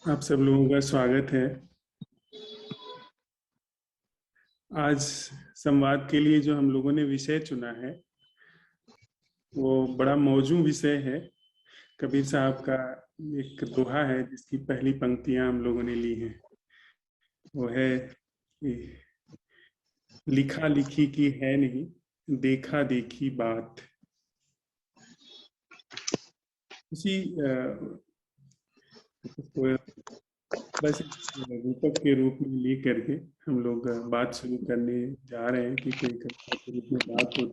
आप सब लोगों का स्वागत है। आज संवाद के लिए जो हम लोगों ने विषय चुना है वो बड़ा मौजू विषय है। कबीर साहब का एक दोहा है जिसकी पहली पंक्तियां हम लोगों ने ली हैं। वो है कि लिखा लिखी की है नहीं, देखा देखी बात। उसी को बस एक रूपक के रूप में ले करके हम लोग बात शुरू करने जा रहे हैं कि कोई कविता के रूप में बात हो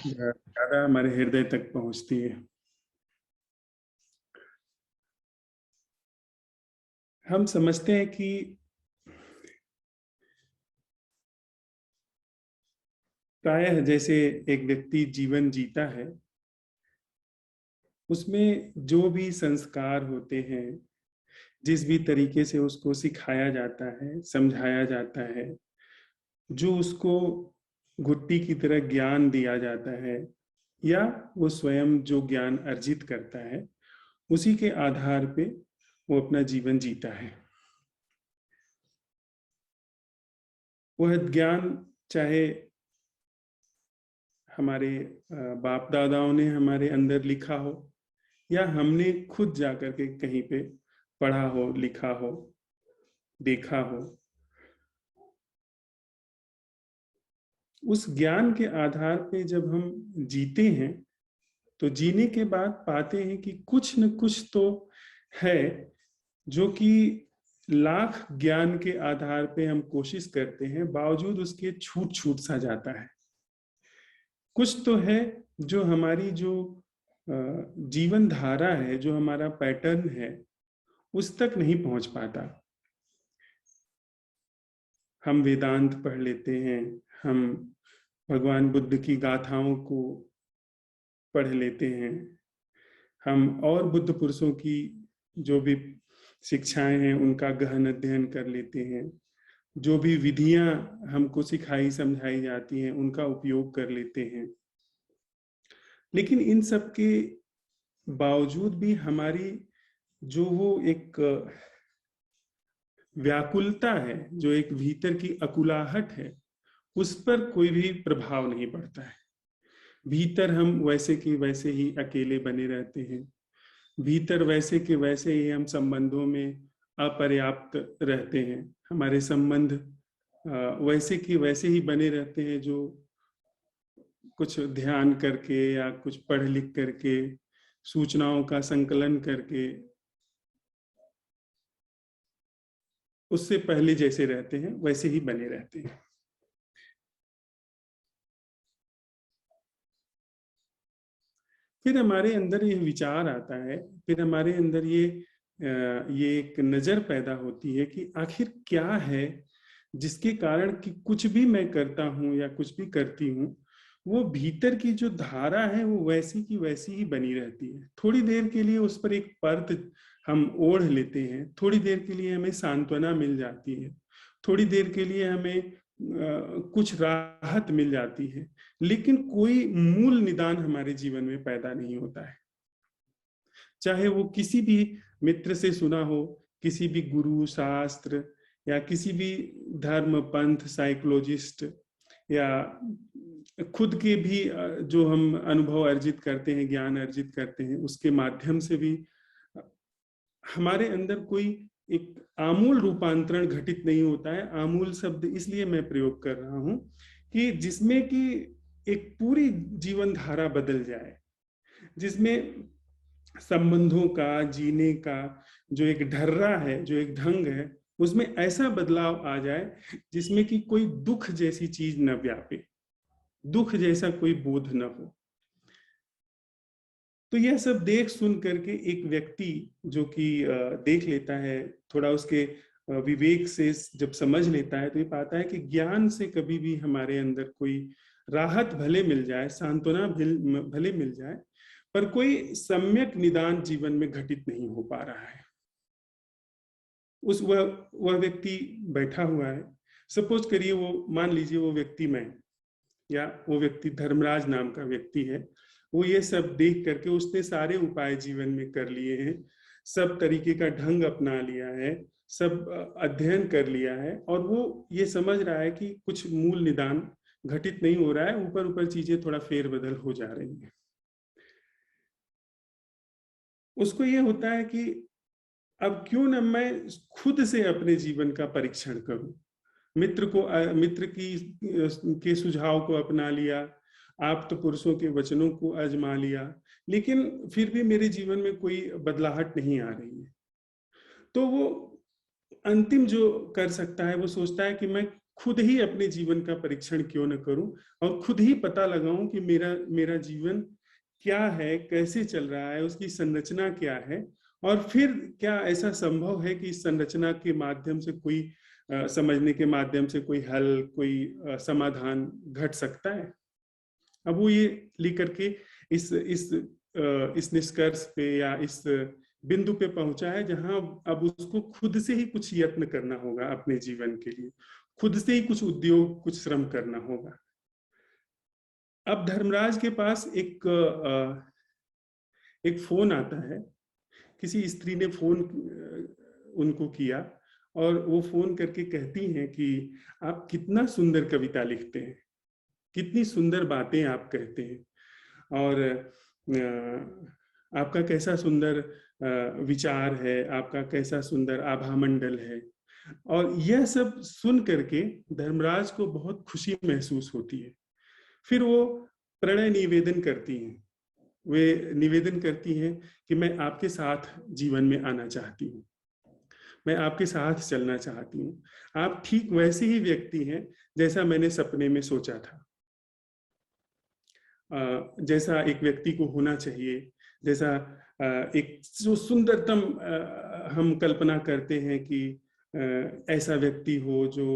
ज्यादा हमारे हृदय तक पहुंचती है। हम समझते हैं कि प्रायः जैसे एक व्यक्ति जीवन जीता है, उसमें जो भी संस्कार होते हैं, जिस भी तरीके से उसको सिखाया जाता है, समझाया जाता है, जो उसको घुट्टी की तरह ज्ञान दिया जाता है, या वो स्वयं जो ज्ञान अर्जित करता है, उसी के आधार पे वो अपना जीवन जीता है। वह ज्ञान चाहे हमारे बाप दादाओं ने हमारे अंदर लिखा हो, या हमने खुद जाकर के कहीं पे पढ़ा हो, लिखा हो, देखा हो, उस ज्ञान के आधार पे जब हम जीते हैं तो जीने के बाद पाते हैं कि कुछ न कुछ तो है जो कि लाख ज्ञान के आधार पे हम कोशिश करते हैं, बावजूद उसके छूट छूट सा जाता है। कुछ तो है जो हमारी जो जीवन धारा है, जो हमारा पैटर्न है, उस तक नहीं पहुंच पाता। हम वेदांत पढ़ लेते हैं, हम भगवान बुद्ध की गाथाओं को पढ़ लेते हैं, हम और बुद्ध पुरुषों की जो भी शिक्षाएं हैं उनका गहन अध्ययन कर लेते हैं, जो भी विधियां हमको सिखाई समझाई जाती हैं उनका उपयोग कर लेते हैं। लेकिन इन सब के बावजूद भी हमारी जो वो एक व्याकुलता है, जो एक भीतर की अकुलाहट है, उस पर कोई भी प्रभाव नहीं पड़ता है। भीतर हम वैसे के वैसे ही अकेले बने रहते हैं, भीतर वैसे के वैसे ही हम संबंधों में अपर्याप्त रहते हैं। हमारे संबंध वैसे के वैसे ही बने रहते हैं जो कुछ ध्यान करके या कुछ पढ़ लिख करके, सूचनाओं का संकलन करके उससे पहले जैसे रहते हैं वैसे ही बने रहते हैं। फिर हमारे अंदर ये विचार आता है, फिर हमारे अंदर ये एक नजर पैदा होती है कि आखिर क्या है जिसके कारण कि कुछ भी मैं करता हूं या कुछ भी करती हूं, वो भीतर की जो धारा है वो वैसी की वैसी ही बनी रहती है। थोड़ी देर के लिए उस पर एक परत हम ओढ़ लेते हैं, थोड़ी देर के लिए हमें सांत्वना मिल जाती है, थोड़ी देर के लिए हमें कुछ राहत मिल जाती है, लेकिन कोई मूल निदान हमारे जीवन में पैदा नहीं होता है। चाहे वो किसी भी मित्र से सुना हो, किसी भी गुरु शास्त्र, या किसी भी धर्म पंथ साइकोलॉजिस्ट, या खुद के भी जो हम अनुभव अर्जित करते हैं, ज्ञान अर्जित करते हैं, उसके माध्यम से भी हमारे अंदर कोई एक आमूल रूपांतरण घटित नहीं होता है। आमूल शब्द इसलिए मैं प्रयोग कर रहा हूं कि जिसमें कि एक पूरी जीवन धारा बदल जाए, जिसमें संबंधों का जीने का जो एक ढर्रा है, जो एक ढंग है, उसमें ऐसा बदलाव आ जाए जिसमें कि कोई दुख जैसी चीज न व्यापे, दुख जैसा कोई बोध न हो। तो यह सब देख सुन करके एक व्यक्ति जो कि देख लेता है, थोड़ा उसके विवेक से जब समझ लेता है, तो ये पाता है कि ज्ञान से कभी भी हमारे अंदर कोई राहत भले मिल जाए, सांत्वना भले मिल जाए, पर कोई सम्यक निदान जीवन में घटित नहीं हो पा रहा है। वह व्यक्ति बैठा हुआ है, सपोज करिए वो, मान लीजिए वो व्यक्ति मैं, या वो व्यक्ति धर्मराज नाम का व्यक्ति है। वो ये सब देख करके उसने सारे उपाय जीवन में कर लिए हैं, सब तरीके का ढंग अपना लिया है, सब अध्ययन कर लिया है, और वो ये समझ रहा है कि कुछ मूल निदान घटित नहीं हो रहा है, ऊपर ऊपर चीजें थोड़ा फेरबदल हो जा रही हैं। उसको ये होता है कि अब क्यों न मैं खुद से अपने जीवन का परीक्षण करूं। मित्र के सुझाव को अपना लिया, आप तो पुरुषों के वचनों को आजमा लिया, लेकिन फिर भी मेरे जीवन में कोई बदलाहट नहीं आ रही है। तो वो अंतिम जो कर सकता है, वो सोचता है कि मैं खुद ही अपने जीवन का परीक्षण क्यों न करूं और खुद ही पता लगाऊं कि मेरा मेरा जीवन क्या है, कैसे चल रहा है, उसकी संरचना क्या है, और फिर क्या ऐसा संभव है कि इस संरचना के माध्यम से कोई समझने के माध्यम से कोई हल, कोई समाधान घट सकता है। अब वो ये लेकर के इस निष्कर्ष पे या इस बिंदु पे पहुंचा है जहां अब उसको खुद से ही कुछ यत्न करना होगा अपने जीवन के लिए, खुद से ही कुछ उद्योग, कुछ श्रम करना होगा। अब धर्मराज के पास एक फोन आता है, किसी स्त्री ने फोन उनको किया, और वो फोन करके कहती हैं कि आप कितना सुंदर कविता लिखते हैं, कितनी सुंदर बातें आप कहते हैं, और आपका कैसा सुंदर विचार है, आपका कैसा सुंदर आभा मंडल है। और यह सब सुन करके धर्मराज को बहुत खुशी महसूस होती है। फिर वो प्रणय निवेदन करती हैं, वे निवेदन करती हैं कि मैं आपके साथ जीवन में आना चाहती हूँ, मैं आपके साथ चलना चाहती हूँ, आप ठीक वैसे ही व्यक्ति हैं जैसा मैंने सपने में सोचा था, जैसा एक व्यक्ति को होना चाहिए, जैसा एक जो सुंदरतम हम कल्पना करते हैं कि ऐसा व्यक्ति हो जो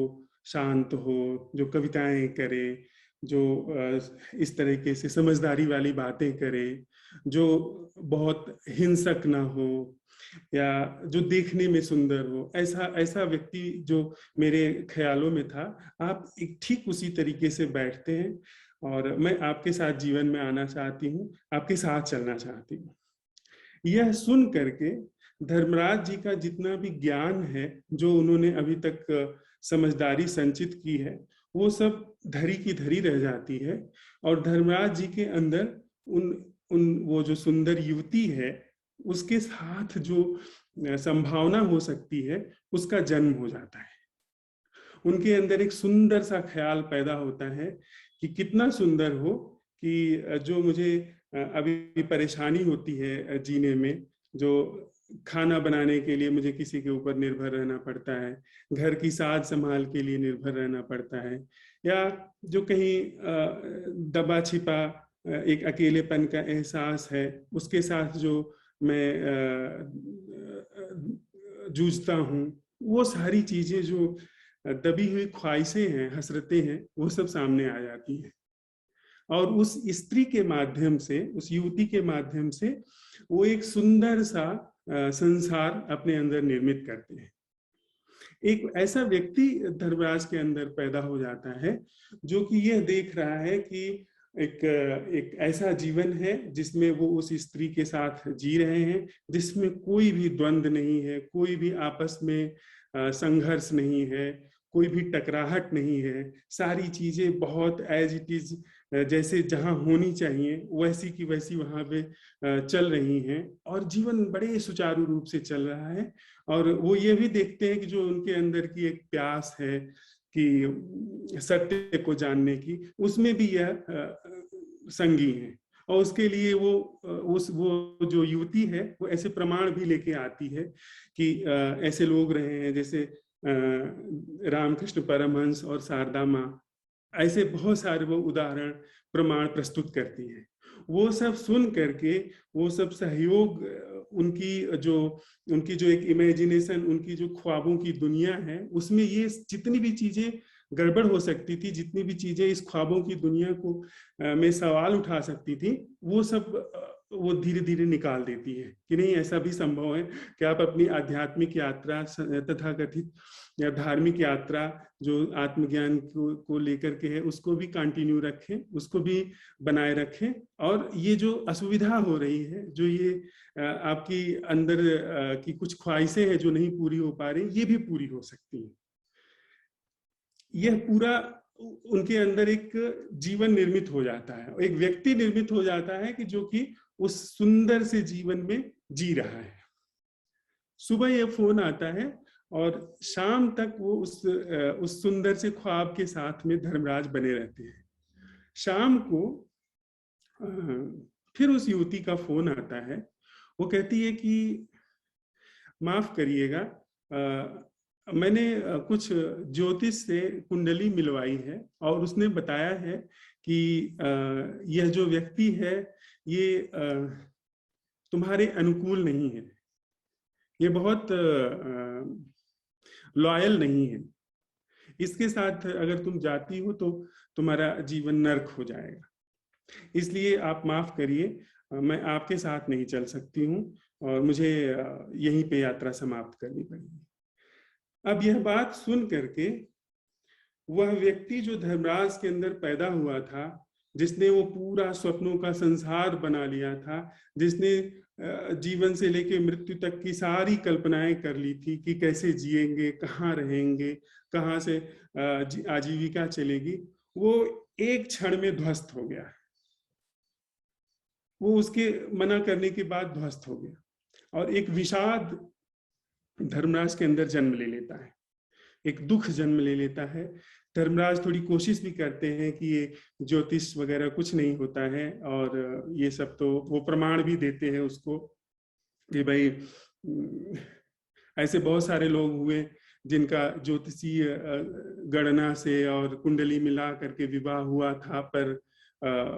शांत हो, जो कविताएं करे, जो इस तरीके से समझदारी वाली बातें करे, जो बहुत हिंसक ना हो, या जो देखने में सुंदर हो, ऐसा ऐसा व्यक्ति जो मेरे ख्यालों में था, आप एक ठीक उसी तरीके से बैठते हैं, और मैं आपके साथ जीवन में आना चाहती हूँ, आपके साथ चलना चाहती हूँ। यह सुन करके धर्मराज जी का जितना भी ज्ञान है, जो उन्होंने अभी तक समझदारी संचित की है, वो सब धरी की धरी रह जाती है, और धर्मराज जी के अंदर उन उन वो जो सुंदर युवती है, उसके साथ जो संभावना हो सकती है, उसका जन्म हो जाता है। उनके अंदर एक सुंदर सा ख्याल पैदा होता है कि कितना सुंदर हो कि जो मुझे अभी परेशानी होती है जीने में, जो खाना बनाने के लिए मुझे किसी के ऊपर निर्भर रहना पड़ता है, घर की साज संभाल के लिए निर्भर रहना पड़ता है, या जो कहीं दबा छिपा एक अकेलेपन का एहसास है, उसके साथ जो मैं जूझता हूँ, वो सारी चीजें जो दबी हुई ख्वाहिशें हैं, हसरतें हैं, वो सब सामने आ जाती हैं। और उस स्त्री के माध्यम से, उस युवती के माध्यम से वो एक सुंदर सा संसार अपने अंदर निर्मित करते हैं। एक ऐसा व्यक्ति धर्मराज के अंदर पैदा हो जाता है जो कि यह देख रहा है कि एक ऐसा जीवन है जिसमें वो उस स्त्री के साथ जी रहे हैं, जिसमें कोई भी द्वंद्व नहीं है, कोई भी आपस में संघर्ष नहीं है, कोई भी टकराहट नहीं है, सारी चीजें बहुत एज इट इज, जैसे जहां होनी चाहिए वैसी की वैसी वहां पे चल रही हैं, और जीवन बड़े सुचारू रूप से चल रहा है। और वो ये भी देखते हैं कि जो उनके अंदर की एक प्यास है कि सत्य को जानने की, उसमें भी यह संगी है, और उसके लिए वो जो युवती है वो ऐसे प्रमाण भी लेके आती है कि ऐसे लोग रहे हैं जैसे रामकृष्ण परमहंस और शारदा माँ, ऐसे बहुत सारे वो उदाहरण प्रमाण प्रस्तुत करती है। वो सब सुन करके, वो सब सहयोग, उनकी जो एक इमेजिनेशन, उनकी जो ख्वाबों की दुनिया है, उसमें ये जितनी भी चीजें गड़बड़ हो सकती थी, जितनी भी चीजें इस ख्वाबों की दुनिया को में सवाल उठा सकती थी, वो सब वो धीरे धीरे निकाल देती है कि नहीं, ऐसा भी संभव है कि आप अपनी आध्यात्मिक यात्रा तथा कथित या धार्मिक यात्रा जो आत्मज्ञान को लेकर के है उसको भी कंटिन्यू रखें, उसको भी बनाए रखें, और ये जो असुविधा हो रही है, जो ये आपकी अंदर की कुछ ख्वाहिशें हैं जो नहीं पूरी हो पा रही, ये भी पूरी हो सकती है। यह पूरा उनके अंदर एक जीवन निर्मित हो जाता है, एक व्यक्ति निर्मित हो जाता है कि जो कि उस सुंदर से जीवन में जी रहा है। सुबह ये फोन आता है और शाम तक वो उस सुंदर से ख्वाब के साथ में धर्मराज बने रहते हैं। शाम को फिर उस युवती का फोन आता है। वो कहती है कि माफ करिएगा, मैंने कुछ ज्योतिष से कुंडली मिलवाई है और उसने बताया है कि यह जो व्यक्ति है ये तुम्हारे अनुकूल नहीं है, ये बहुत लॉयल नहीं है, इसके साथ अगर तुम जाती हो तो तुम्हारा जीवन नर्क हो जाएगा, इसलिए आप माफ करिए, मैं आपके साथ नहीं चल सकती हूँ और मुझे यहीं पे यात्रा समाप्त करनी पड़ेगी। अब यह बात सुन करके वह व्यक्ति जो धर्मराज के अंदर पैदा हुआ था, जिसने वो पूरा स्वप्नों का संसार बना लिया था, जिसने जीवन से लेकर मृत्यु तक की सारी कल्पनाएं कर ली थी कि कैसे जिएंगे, कहाँ रहेंगे, कहाँ से आजीविका चलेगी, वो एक क्षण में ध्वस्त हो गया। वो उसके मना करने के बाद ध्वस्त हो गया और एक विषाद धर्मराज के अंदर जन्म ले लेता है, एक दुख जन्म ले लेता है। धर्मराज थोड़ी कोशिश भी करते हैं कि ये ज्योतिष वगैरह कुछ नहीं होता है, और ये सब तो वो प्रमाण भी देते हैं उसको कि भाई ऐसे बहुत सारे लोग हुए जिनका ज्योतिषीय गणना से और कुंडली मिला करके विवाह हुआ था, पर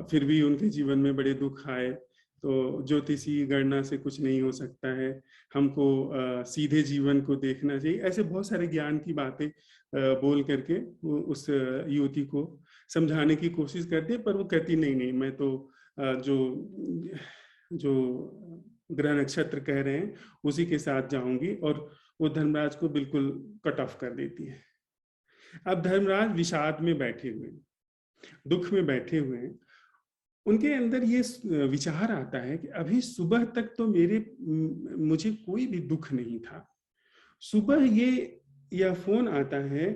फिर भी उनके जीवन में बड़े दुख आए। तो ज्योतिषी गणना से कुछ नहीं हो सकता है, हमको सीधे जीवन को देखना चाहिए। ऐसे बहुत सारे ज्ञान की बातें बोल करके वो उस युवती को समझाने की कोशिश करते हैं, पर वो कहती नहीं नहीं, मैं तो जो ग्रह नक्षत्र कह रहे हैं उसी के साथ जाऊंगी, और वो धर्मराज को बिल्कुल कट ऑफ कर देती है। अब धर्मराज विषाद में बैठे हुए, दुख में बैठे हुए हैं। उनके अंदर ये विचार आता है कि अभी सुबह तक तो मुझे कोई भी दुख नहीं था, सुबह यह फोन आता है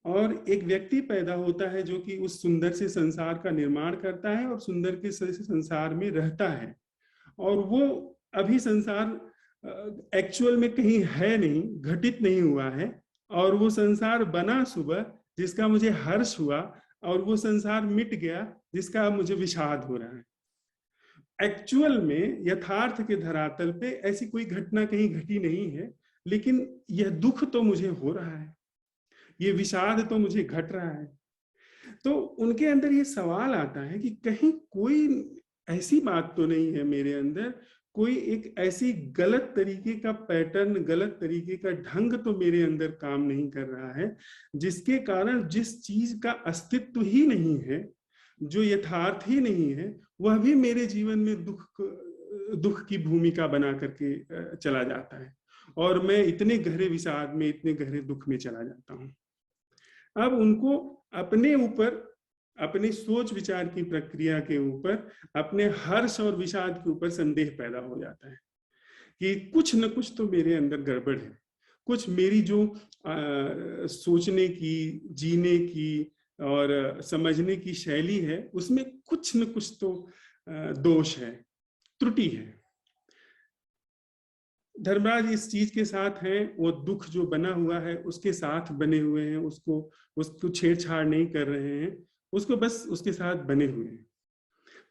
और एक व्यक्ति पैदा होता है जो कि उस सुंदर से संसार का निर्माण करता है और सुंदर के संसार में रहता है, और वो अभी संसार एक्चुअल में कहीं है नहीं, घटित नहीं हुआ है, और वो संसार बना सुबह जिसका मुझे हर्ष हुआ, और वो संसार मिट गया जिसका मुझे विषाद हो रहा है। एक्चुअल में यथार्थ के धरातल पे ऐसी कोई घटना कहीं घटी नहीं है, लेकिन यह दुख तो मुझे हो रहा है, ये विषाद तो मुझे घट रहा है। तो उनके अंदर ये सवाल आता है कि कहीं कोई ऐसी बात तो नहीं है मेरे अंदर, कोई एक ऐसी गलत तरीके का पैटर्न, गलत तरीके का ढंग तो मेरे अंदर काम नहीं कर रहा है, जिसके कारण जिस चीज का अस्तित्व ही नहीं है, जो यथार्थ ही नहीं है, वह भी मेरे जीवन में दुख की भूमिका बना करके चला जाता है, और मैं इतने गहरे विषाद में, इतने गहरे दुख में चला जाता हूँ। अब उनको अपने ऊपर, अपनी सोच विचार की प्रक्रिया के ऊपर, अपने हर्ष और विषाद के ऊपर संदेह पैदा हो जाता है कि कुछ न कुछ तो मेरे अंदर गड़बड़ है, कुछ मेरी जो सोचने की, जीने की और समझने की शैली है उसमें कुछ न कुछ तो दोष है, त्रुटि है। धर्मराज इस चीज के साथ हैं, वो दुख जो बना हुआ है उसके साथ बने हुए हैं, उसको छेड़छाड़ नहीं कर रहे हैं, उसको बस उसके साथ बने हुए हैं।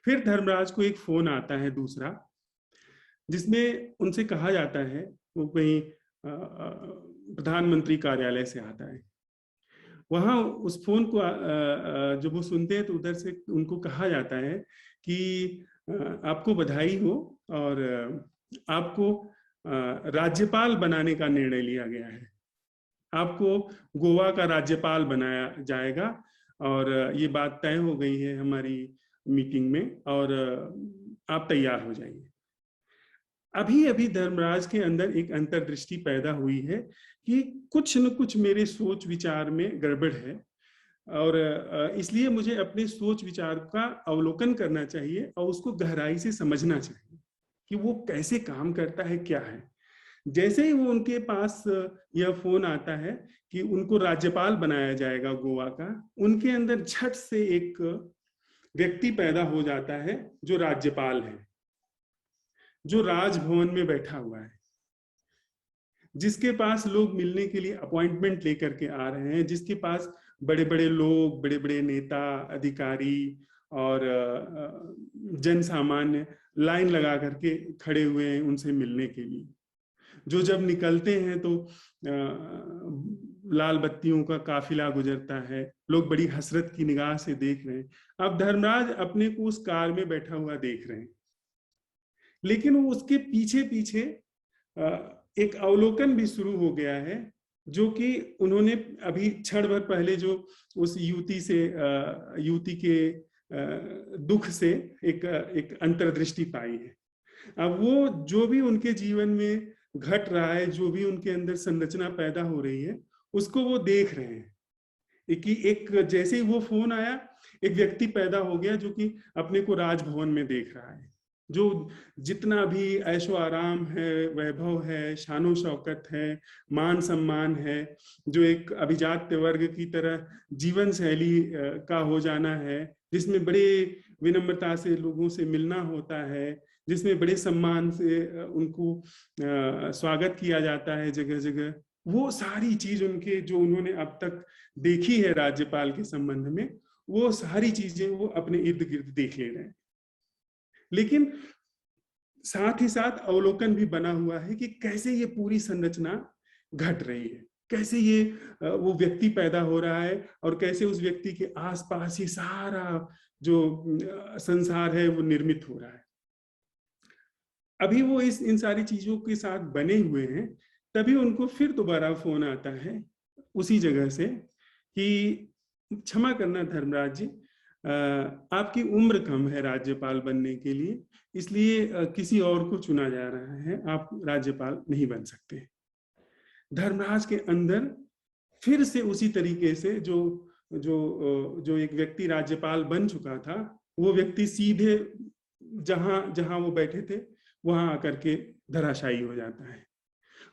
फिर धर्मराज को एक फोन आता है दूसरा, जिसमें उनसे कहा जाता है, वो कहीं प्रधानमंत्री कार्यालय से आता है। वहां उस फोन को जब वो सुनते हैं तो उधर से उनको कहा जाता है कि आपको बधाई हो, और आपको राज्यपाल बनाने का निर्णय लिया गया है, आपको गोवा का राज्यपाल बनाया जाएगा, और ये बात तय हो गई है हमारी मीटिंग में, और आप तैयार हो जाइए। अभी अभी धर्मराज के अंदर एक अंतर्दृष्टि पैदा हुई है कि कुछ न कुछ मेरे सोच विचार में गड़बड़ है, और इसलिए मुझे अपने सोच विचार का अवलोकन करना चाहिए और उसको गहराई से समझना चाहिए कि वो कैसे काम करता है, क्या है। जैसे ही वो उनके पास यह फोन आता है कि उनको राज्यपाल बनाया जाएगा गोवा का, उनके अंदर झट से एक व्यक्ति पैदा हो जाता है जो राज्यपाल है, जो राजभवन में बैठा हुआ है, जिसके पास लोग मिलने के लिए अपॉइंटमेंट लेकर के आ रहे हैं, जिसके पास बड़े बड़े लोग, बड़े बड़े नेता, अधिकारी और जन सामान्य लाइन लगा करके खड़े हुए हैं उनसे मिलने के लिए। जो जब निकलते हैं तो लाल बत्तियों का काफिला गुजरता है, लोग बड़ी हसरत की निगाह से देख रहे हैं। अब धर्मराज अपने को उस कार में बैठा हुआ देख रहे हैं, लेकिन वो उसके पीछे पीछे एक अवलोकन भी शुरू हो गया है, जो कि उन्होंने अभी क्षण भर पहले जो उस युवती के दुख से एक अंतर्दृष्टि पाई है। अब वो जो भी उनके जीवन में घट रहा है, जो भी उनके अंदर संरचना पैदा हो रही है, उसको वो देख रहे हैं कि एक जैसे ही वो फोन आया, एक व्यक्ति पैदा हो गया जो कि अपने को राजभवन में देख रहा है, जो जितना भी ऐशो आराम है, वैभव है, शानो शौकत है, मान सम्मान है, जो एक अभिजात्य वर्ग की तरह जीवन शैली का हो जाना है, जिसमें बड़े विनम्रता से लोगों से मिलना होता है, जिसमें बड़े सम्मान से उनको स्वागत किया जाता है जगह जगह, वो सारी चीज उनके जो उन्होंने अब तक देखी है राज्यपाल के संबंध में, वो सारी चीजें वो अपने इर्द गिर्द देख ले रहे हैं। लेकिन साथ ही साथ अवलोकन भी बना हुआ है कि कैसे ये पूरी संरचना घट रही है, कैसे ये वो व्यक्ति पैदा हो रहा है और कैसे उस व्यक्ति के आसपास ये सारा जो संसार है वो निर्मित हो रहा है। अभी वो इन सारी चीजों के साथ बने हुए हैं, तभी उनको फिर दोबारा फोन आता है उसी जगह से कि क्षमा करना धर्मराज जी, आपकी उम्र कम है राज्यपाल बनने के लिए, इसलिए किसी और को चुना जा रहा है, आप राज्यपाल नहीं बन सकते। धर्मराज के अंदर फिर से उसी तरीके से जो एक व्यक्ति राज्यपाल बन चुका था, वो व्यक्ति सीधे जहां वो बैठे थे वहां आकर के धराशायी हो जाता है,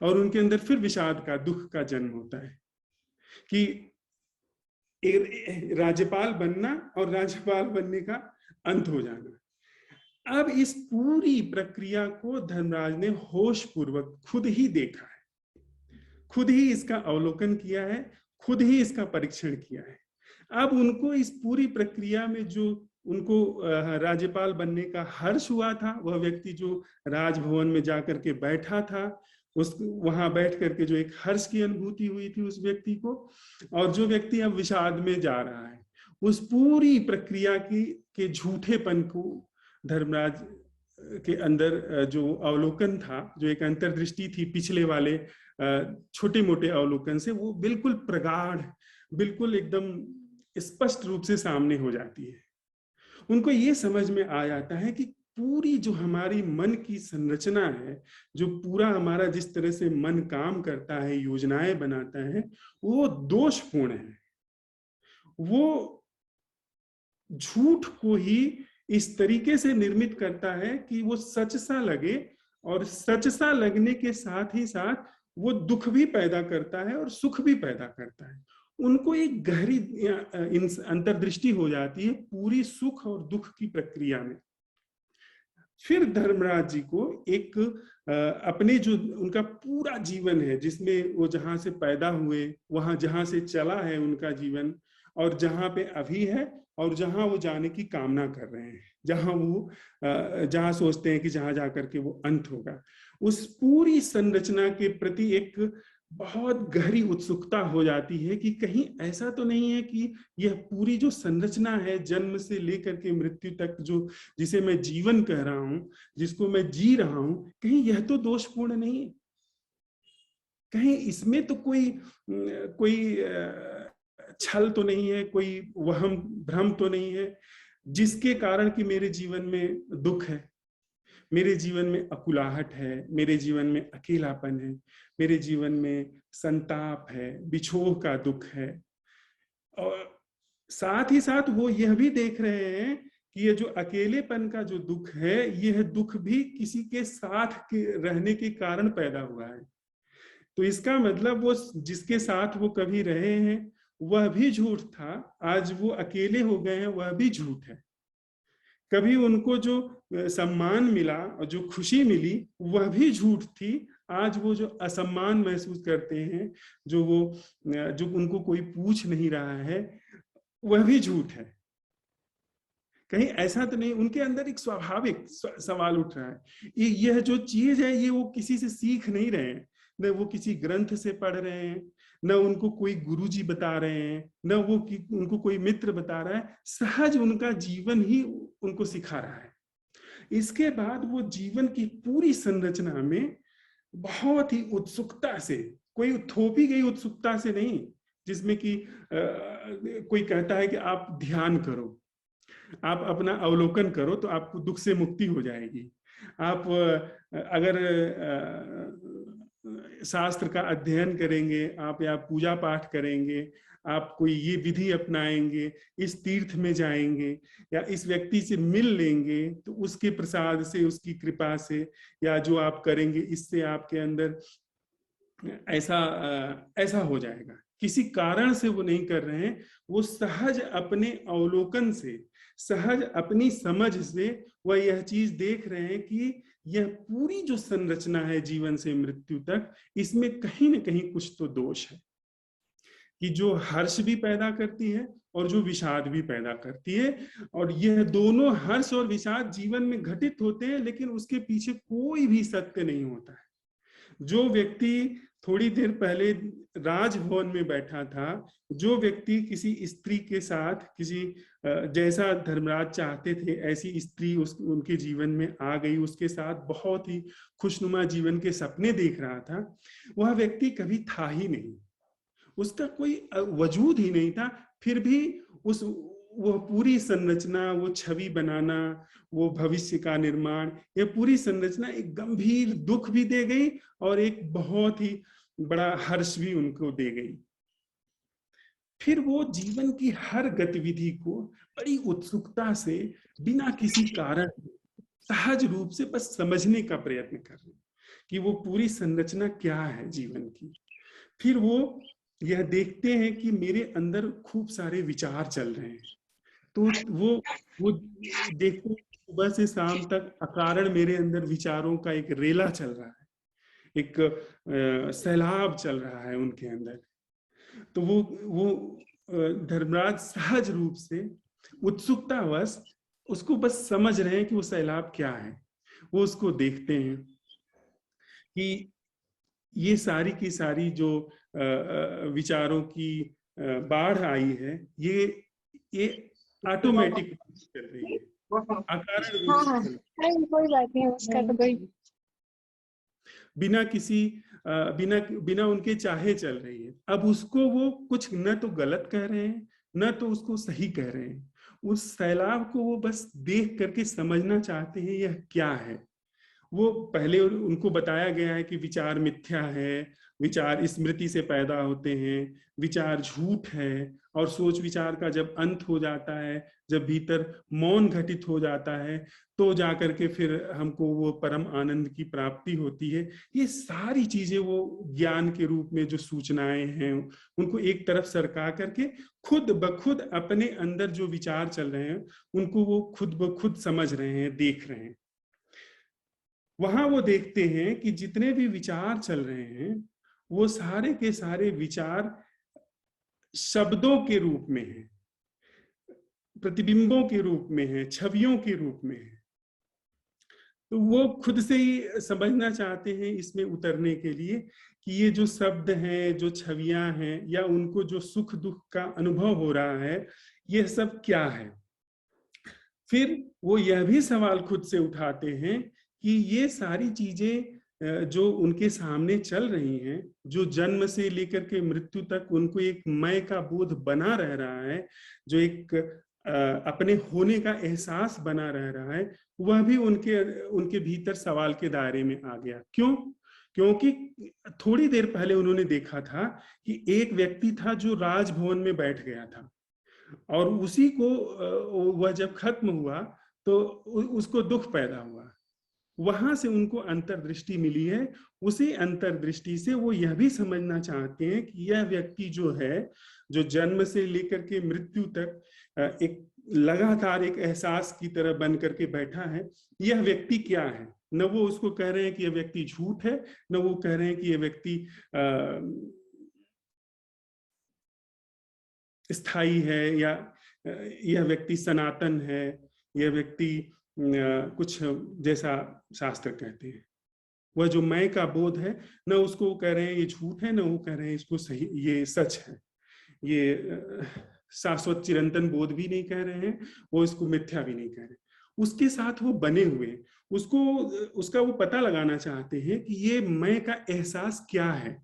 और उनके अंदर फिर विषाद का, दुख का जन्म होता है कि राज्यपाल बनना और राज्यपाल बनने का अंत हो जाना। अब इस पूरी प्रक्रिया को धर्मराज ने होश पूर्वक खुद ही देखा है, खुद ही इसका अवलोकन किया है, खुद ही इसका परीक्षण किया है। अब उनको इस पूरी प्रक्रिया में जो उनको राज्यपाल बनने का हर्ष हुआ था, वह व्यक्ति जो राजभवन में जाकर के बैठा था, उस वहां बैठ करके जो एक हर्ष की अनुभूति हुई थी उस व्यक्ति को, और जो व्यक्ति अब विषाद में जा रहा है, उस पूरी प्रक्रिया के झूठेपन को धर्मराज के अंदर जो अवलोकन था, जो एक अंतर्दृष्टि थी पिछले वाले छोटे मोटे अवलोकन से, वो बिल्कुल प्रगाढ़, बिल्कुल एकदम स्पष्ट रूप से सामने हो जाती है। उनको ये समझ में आ जाता है कि पूरी जो हमारी मन की संरचना है, जो पूरा हमारा जिस तरह से मन काम करता है, योजनाएं बनाता है, वो दोषपूर्ण है। वो झूठ को ही इस तरीके से निर्मित करता है कि वो सच सा लगे, और सच सा लगने के साथ ही साथ वो दुख भी पैदा करता है और सुख भी पैदा करता है। उनको एक गहरी अंतर्दृष्टि हो जाती है पूरी सुख और दुख की प्रक्रिया में। फिर धर्मराज जी को एक अपने जो उनका पूरा जीवन है, जिसमें वो जहां से पैदा हुए, वहां जहां से चला है उनका जीवन, और जहां पे अभी है, और जहां वो जाने की कामना कर रहे हैं, जहां सोचते हैं कि जहां जाकर के वो अंत होगा, उस पूरी संरचना के प्रति एक बहुत गहरी उत्सुकता हो जाती है कि कहीं ऐसा तो नहीं है कि यह पूरी जो संरचना है, जन्म से लेकर के मृत्यु तक, जो जिसे मैं जीवन कह रहा हूं, जिसको मैं जी रहा हूं, कहीं यह तो दोषपूर्ण नहीं है, कहीं इसमें तो कोई छल तो नहीं है, कोई वहम भ्रम तो नहीं है जिसके कारण कि मेरे जीवन में दुख है। मेरे जीवन में अकुलाहट है, मेरे जीवन में अकेलापन है, मेरे जीवन में संताप है, बिछोह का दुख है। और साथ ही साथ वो यह भी देख रहे हैं कि ये जो अकेलेपन का जो दुख है, यह दुख भी किसी के साथ के रहने के कारण पैदा हुआ है। तो इसका मतलब वो जिसके साथ वो कभी रहे हैं वह भी झूठ था, आज वो अकेले हो गए हैं वह भी झूठ है। कभी उनको जो सम्मान मिला और जो खुशी मिली वह भी झूठ थी, आज वो जो असम्मान महसूस करते हैं, जो उनको कोई पूछ नहीं रहा है, वह भी झूठ है। कहीं ऐसा तो नहीं, उनके अंदर एक स्वाभाविक सवाल उठ रहा है, यह जो चीज है ये वो किसी से सीख नहीं रहे हैं, न वो किसी ग्रंथ से पढ़ रहे हैं, न उनको कोई गुरुजी बता रहे हैं, न वो उनको कोई मित्र बता रहा है, सहज उनका जीवन ही उनको सिखा रहा है। इसके बाद वो जीवन की पूरी संरचना में बहुत ही उत्सुकता से, कोई थोपी गई उत्सुकता से नहीं, जिसमें कि कोई कहता है कि आप ध्यान करो, आप अपना अवलोकन करो तो आपको दुख से मुक्ति हो जाएगी, आप अगर शास्त्र का अध्ययन करेंगे, आप या पूजा पाठ करेंगे, आप कोई ये विधि अपनाएंगे, इस तीर्थ में जाएंगे या इस व्यक्ति से मिल लेंगे, तो उसके प्रसाद से, उसकी कृपा से या जो आप करेंगे इससे आपके अंदर ऐसा हो जाएगा। किसी कारण से वो नहीं कर रहे हैं, वो सहज अपने अवलोकन से, सहज अपनी समझ से वह यह चीज देख रहे हैं कि यह पूरी जो संरचना है जीवन से मृत्यु तक, इसमें कहीं ना कहीं कुछ तो दोष है, कि जो हर्ष भी पैदा करती है और जो विषाद भी पैदा करती है, और यह दोनों हर्ष और विषाद जीवन में घटित होते हैं, लेकिन उसके पीछे कोई भी सत्य नहीं होता है। जो व्यक्ति थोड़ी देर पहले राजभवन में बैठा था, जो व्यक्ति किसी स्त्री के साथ, किसी जैसा धर्मराज चाहते थे ऐसी स्त्री उनके जीवन में आ गई, उसके साथ बहुत ही खुशनुमा जीवन के सपने देख रहा था, वह व्यक्ति कभी था ही नहीं, उसका कोई वजूद ही नहीं था। फिर भी वो पूरी संरचना, वो छवि बनाना, वो भविष्य का निर्माण, ये पूरी संरचना एक गंभीर दुख भी दे गई और एक बहुत ही बड़ा हर्ष भी उनको दे गई। फिर वो जीवन की हर गतिविधि को बड़ी उत्सुकता से, बिना किसी कारण, सहज रूप से बस समझने का प्रयत्न कर रहे हैं कि वो पूरी संरचना क्या है जीवन की। फिर वो यह देखते हैं कि मेरे अंदर खूब सारे विचार चल रहे हैं, तो वो देखते हैं सुबह से शाम तक अकारण मेरे अंदर विचारों का एक रेला चल रहा है, एक सैलाब चल रहा है उनके अंदर। तो वो धर्मराज सहज रूप से, उत्सुकतावश उसको बस समझ रहे हैं कि वो सैलाब क्या है। वो उसको देखते हैं कि ये सारी की सारी जो विचारों की बाढ़ आई है, ये ऑटोमेटिक चल रही है, अकारण रूप से चल रही है, कोई बात नहीं, उसका तो कोई बिना उनके चाहे चल रही है। अब उसको वो कुछ न तो गलत कह रहे हैं, न तो उसको सही कह रहे हैं, उस सैलाब को वो बस देख करके समझना चाहते हैं यह क्या है। वो पहले उनको बताया गया है कि विचार मिथ्या है, विचार स्मृति से पैदा होते हैं, विचार झूठ है, और सोच विचार का जब अंत हो जाता है, जब भीतर मौन घटित हो जाता है, तो जाकर के फिर हमको वो परम आनंद की प्राप्ति होती है। ये सारी चीजें वो ज्ञान के रूप में जो सूचनाएं हैं, उनको एक तरफ सरका करके खुद ब खुद अपने अंदर जो विचार चल रहे हैं उनको वो खुद ब खुद समझ रहे हैं, देख रहे हैं। वहां वो देखते हैं कि जितने भी विचार चल रहे हैं वो सारे के सारे विचार शब्दों के रूप में हैं, प्रतिबिंबों के रूप में हैं, छवियों के रूप में हैं। तो वो खुद से ही समझना चाहते हैं इसमें उतरने के लिए कि ये जो शब्द हैं, जो छवियां हैं, या उनको जो सुख दुख का अनुभव हो रहा है, यह सब क्या है। फिर वो यह भी सवाल खुद से उठाते हैं कि ये सारी चीजें जो उनके सामने चल रही हैं, जो जन्म से लेकर के मृत्यु तक उनको एक मैं का बोध बना रह रहा है, जो एक अपने होने का एहसास बना रह रहा है, वह भी उनके उनके भीतर सवाल के दायरे में आ गया। क्यों? क्योंकि थोड़ी देर पहले उन्होंने देखा था कि एक व्यक्ति था जो राजभवन में बैठ गया था, और उसी को वह जब खत्म हुआ तो उसको दुख पैदा हुआ। वहां से उनको अंतर्दृष्टि मिली है। उसी अंतर्दृष्टि से वो यह भी समझना चाहते हैं कि यह व्यक्ति जो है, जो जन्म से लेकर के मृत्यु तक एक लगातार एक एहसास की तरह बन करके बैठा है, यह व्यक्ति क्या है। न वो उसको कह रहे हैं कि यह व्यक्ति झूठ है, न वो कह रहे हैं कि यह व्यक्ति स्थायी है, या यह व्यक्ति सनातन है, यह व्यक्ति कुछ जैसा शास्त्र कहते हैं। वह जो मैं का बोध है, न उसको कह रहे हैं ये झूठ है, न वो कह रहे हैं इसको सही, ये सच है। ये शाश्वत चिरंतन बोध भी नहीं कह रहे हैं, वो इसको मिथ्या भी नहीं कह रहे। उसके साथ वो बने हुए, उसको उसका वो पता लगाना चाहते हैं कि ये मैं का एहसास क्या है।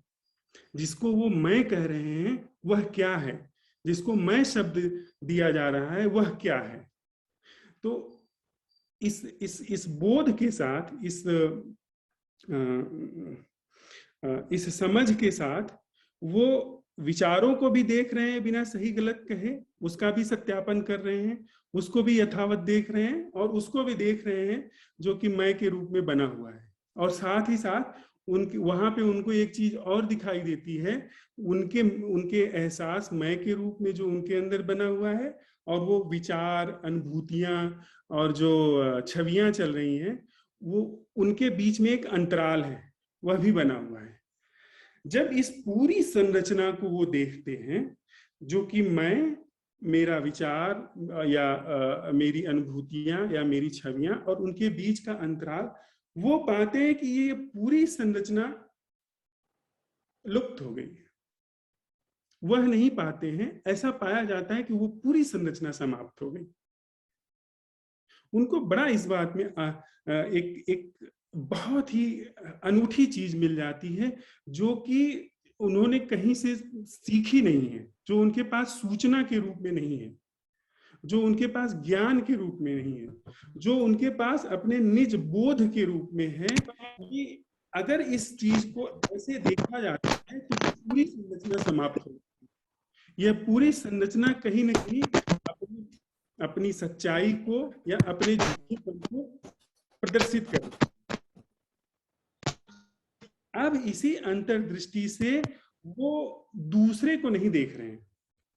जिसको वो मैं कह रहे हैं वह क्या है, जिसको मैं शब्द दिया जा रहा है वह क्या है। तो इस बोध के साथ, इस समझ के साथ वो विचारों को भी देख रहे हैं बिना सही गलत कहे, उसका भी सत्यापन कर रहे हैं, उसको भी यथावत देख रहे हैं, और उसको भी देख रहे हैं जो कि मैं के रूप में बना हुआ है। और साथ ही साथ उनके वहां पे उनको एक चीज और दिखाई देती है, उनके उनके एहसास मैं के रूप में जो उनके अंदर बना हुआ है, और वो विचार, अनुभूतियां और जो छवियां चल रही हैं, वो उनके बीच में एक अंतराल है, वह भी बना हुआ है। जब इस पूरी संरचना को वो देखते हैं, जो कि मैं, मेरा विचार या मेरी अनुभूतियां या मेरी छवियां और उनके बीच का अंतराल, वो पाते हैं कि ये पूरी संरचना लुप्त हो गई है। वह नहीं पाते हैं, ऐसा पाया जाता है कि वो पूरी संरचना समाप्त हो गई। उनको बड़ा इस बात में एक बहुत ही अनूठी चीज मिल जाती है, जो कि उन्होंने कहीं से सीखी नहीं है, जो उनके पास सूचना के रूप में नहीं है, जो उनके पास ज्ञान के रूप में नहीं है, जो उनके पास अपने निज बोध के रूप में है, कि अगर इस चीज को ऐसे देखा जाता है तो पूरी संरचना समाप्त हो, यह पूरी संरचना कहीं ना कहीं अपनी सच्चाई को या अपने झूठेपन को प्रदर्शित कर। अब इसी अंतर्दृष्टि से वो दूसरे को नहीं देख रहे हैं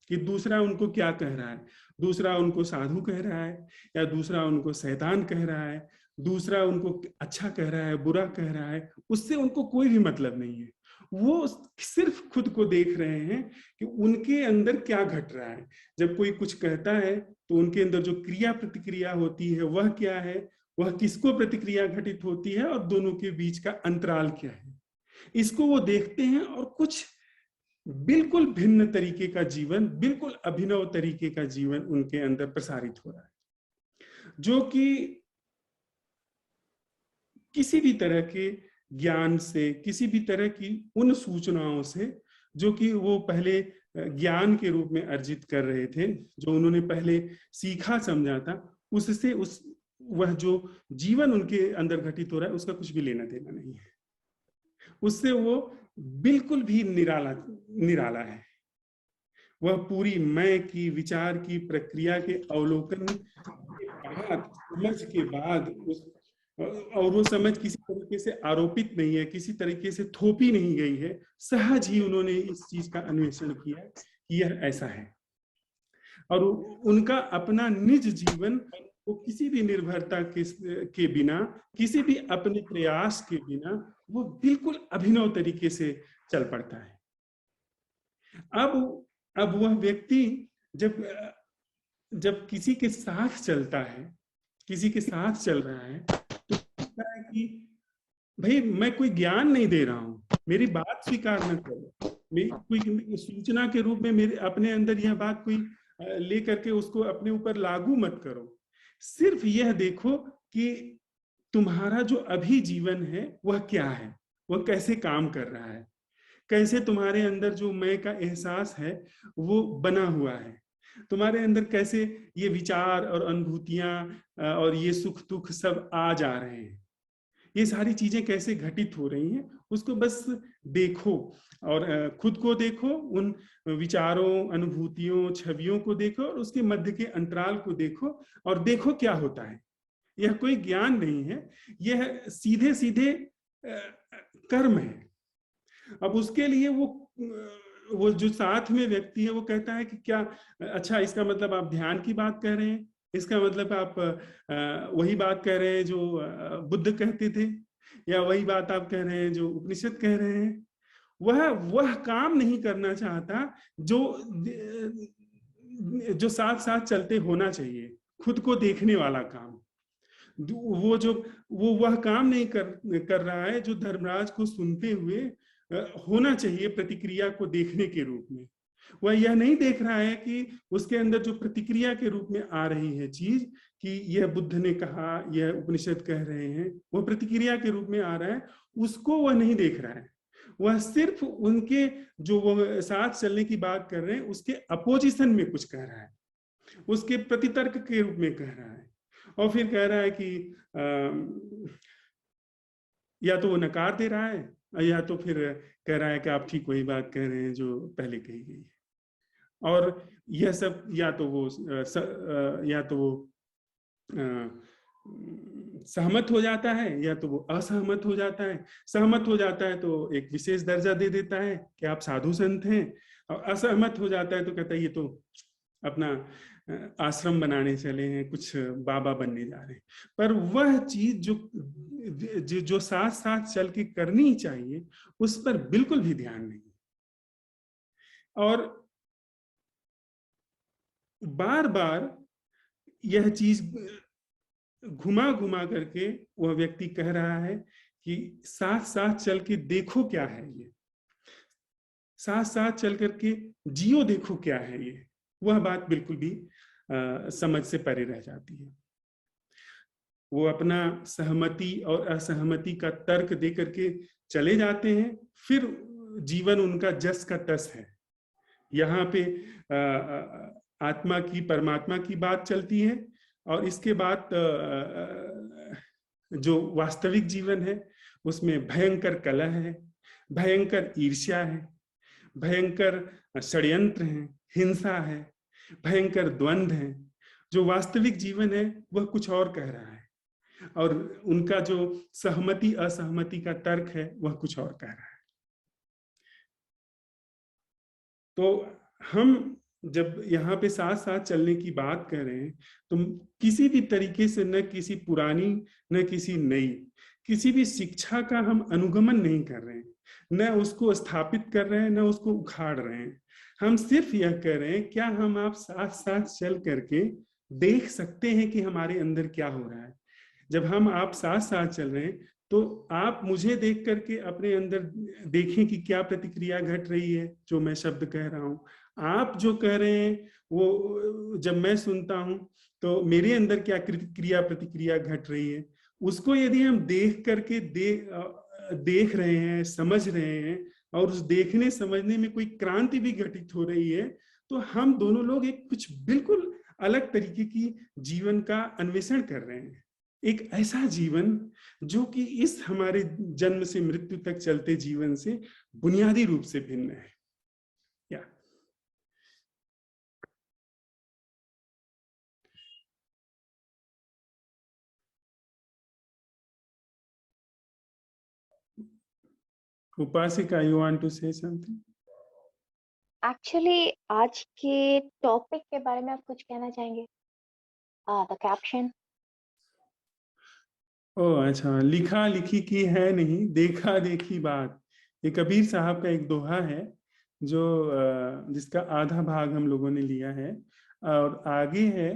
कि दूसरा उनको क्या कह रहा है, दूसरा उनको साधु कह रहा है, या दूसरा उनको शैतान कह रहा है, दूसरा उनको अच्छा कह रहा है, बुरा कह रहा है, उससे उनको कोई भी मतलब नहीं है। वो सिर्फ खुद को देख रहे हैं कि उनके अंदर क्या घट रहा है। जब कोई कुछ कहता है तो उनके अंदर जो क्रिया प्रतिक्रिया होती है वह क्या है, वह किसको प्रतिक्रिया घटित होती है, और दोनों के बीच का अंतराल क्या है, इसको वो देखते हैं। और कुछ बिल्कुल भिन्न तरीके का जीवन, बिल्कुल अभिनव तरीके का जीवन उनके अंदर प्रसारित हो रहा है, जो कि किसी भी तरह के ज्ञान से, किसी भी तरह की उन सूचनाओं से जो कि वो पहले ज्ञान के रूप में अर्जित कर रहे थे, जो उन्होंने पहले सीखा समझा था, उससे वह जो जीवन उनके अंदर घटित हो रहा है उसका कुछ भी लेना देना नहीं है। उससे वो बिल्कुल भी निराला है। वह पूरी मैं की, विचार की प्रक्रिया के अवलोकन के बाद, समझ के बाद और वो समझ किसी तरीके से आरोपित नहीं है, किसी तरीके से थोपी नहीं गई है, सहज ही उन्होंने इस चीज का अन्वेषण किया कि यह ऐसा है। और उनका अपना निज जीवन वो किसी भी निर्भरता के बिना, किसी भी अपने प्रयास के बिना, वो बिल्कुल अभिनव तरीके से चल पड़ता है। अब वह व्यक्ति जब किसी के साथ चलता है, किसी के साथ चल रहा है, तो लगता है कि भाई मैं कोई ज्ञान नहीं दे रहा हूं, मेरी बात स्वीकार न करो, मेरी कोई सूचना के रूप में मेरे अपने अंदर यह बात कोई लेकर के उसको अपने ऊपर लागू मत करो। सिर्फ यह देखो कि तुम्हारा जो अभी जीवन है वह क्या है, वह कैसे काम कर रहा है, कैसे तुम्हारे अंदर जो मैं का एहसास है वो बना हुआ है, तुम्हारे अंदर कैसे ये विचार और अनुभूतियां और ये सुख दुख सब आ जा रहे हैं, ये सारी चीजें कैसे घटित हो रही हैं, उसको बस देखो और खुद को देखो, उन विचारों, अनुभूतियों, छवियों को देखो और उसके मध्य के अंतराल को देखो और देखो क्या होता है। यह कोई ज्ञान नहीं है, यह सीधे सीधे कर्म है। अब उसके लिए वो जो साथ में व्यक्ति है वो कहता है कि क्या, अच्छा इसका मतलब आप ध्यान की बात कह रहे हैं, इसका मतलब आप वही बात कह रहे हैं जो बुद्ध कहते थे, या वही बात आप कह रहे हैं जो उपनिषद कह रहे हैं। वह काम नहीं करना चाहता जो जो साथ साथ चलते होना चाहिए, खुद को देखने वाला काम। वो जो वह काम नहीं कर रहा है जो धर्मराज को सुनते हुए होना चाहिए प्रतिक्रिया को देखने के रूप में। वह यह नहीं देख रहा है कि उसके अंदर जो प्रतिक्रिया के रूप में आ रही है चीज, कि यह बुद्ध ने कहा, यह उपनिषद कह रहे हैं, वह प्रतिक्रिया के रूप में आ रहा है, उसको वह नहीं देख रहा है। वह सिर्फ उनके जो वो साथ चलने की बात कर रहे हैं उसके अपोजिशन में कुछ कह रहा है, उसके प्रतितर्क के रूप में कह रहा है, और फिर कह रहा है कि या तो वो नकार दे रहा है, या तो फिर कह रहा है कि आप ठीक वही बात कह रहे हैं जो पहले कही गई है। और यह सब या तो वो सहमत हो जाता है या तो वो असहमत हो जाता है। सहमत हो जाता है तो एक विशेष दर्जा दे देता है कि आप साधु संत हैं, और असहमत हो जाता है तो कहता है ये तो अपना आश्रम बनाने चले हैं, कुछ बाबा बनने जा रहे हैं। पर वह चीज जो साथ साथ चल के करनी चाहिए उस पर बिल्कुल भी ध्यान नहीं। और बार बार यह चीज घुमा घुमा करके वह व्यक्ति कह रहा है कि साथ साथ चल के देखो क्या है ये, साथ साथ चल करके जियो देखो क्या है ये। वह बात बिल्कुल भी समझ से परे रह जाती है। वो अपना सहमति और असहमति का तर्क दे करके चले जाते हैं, फिर जीवन उनका जस का तस है। यहाँ पे आत्मा की, परमात्मा की बात चलती है, और इसके बाद जो वास्तविक जीवन है उसमें भयंकर कलह है, भयंकर ईर्ष्या है, भयंकर षड्यंत्र है, हिंसा है, भयंकर द्वंद्व है। जो वास्तविक जीवन है वह कुछ और कह रहा है, और उनका जो सहमति असहमति का तर्क है वह कुछ और कह रहा है। तो हम जब यहाँ पे साथ साथ चलने की बात कर रहे हैं तो किसी भी तरीके से, न किसी पुरानी न किसी नई, किसी भी शिक्षा का हम अनुगमन नहीं कर रहे हैं, न उसको स्थापित कर रहे हैं, न उसको उखाड़ रहे हैं। हम सिर्फ यह कह रहे हैं क्या हम आप साथ साथ चल करके देख सकते हैं कि हमारे अंदर क्या हो रहा है। जब हम आप साथ साथ चल रहे हैं तो आप मुझे देख करके अपने अंदर देखें कि क्या प्रतिक्रिया घट रही है जो मैं शब्द कह रहा हूँ। आप जो कह रहे हैं वो जब मैं सुनता हूं तो मेरे अंदर क्या क्रिया प्रतिक्रिया घट रही है, उसको यदि हम देख करके देख रहे हैं, समझ रहे हैं, और उस देखने समझने में कोई क्रांति भी घटित हो रही है, तो हम दोनों लोग एक कुछ बिल्कुल अलग तरीके की जीवन का अन्वेषण कर रहे हैं। एक ऐसा जीवन जो कि इस हमारे जन्म से मृत्यु तक चलते जीवन से बुनियादी रूप से भिन्न है। या Upasika, you want to say something? Actually आज के टॉपिक के बारे में आप कुछ कहना चाहेंगे? The caption. ओह अच्छा, लिखा लिखी की है नहीं, देखा देखी बात। ये कबीर साहब का एक दोहा है जो जिसका आधा भाग हम लोगों ने लिया है, और आगे है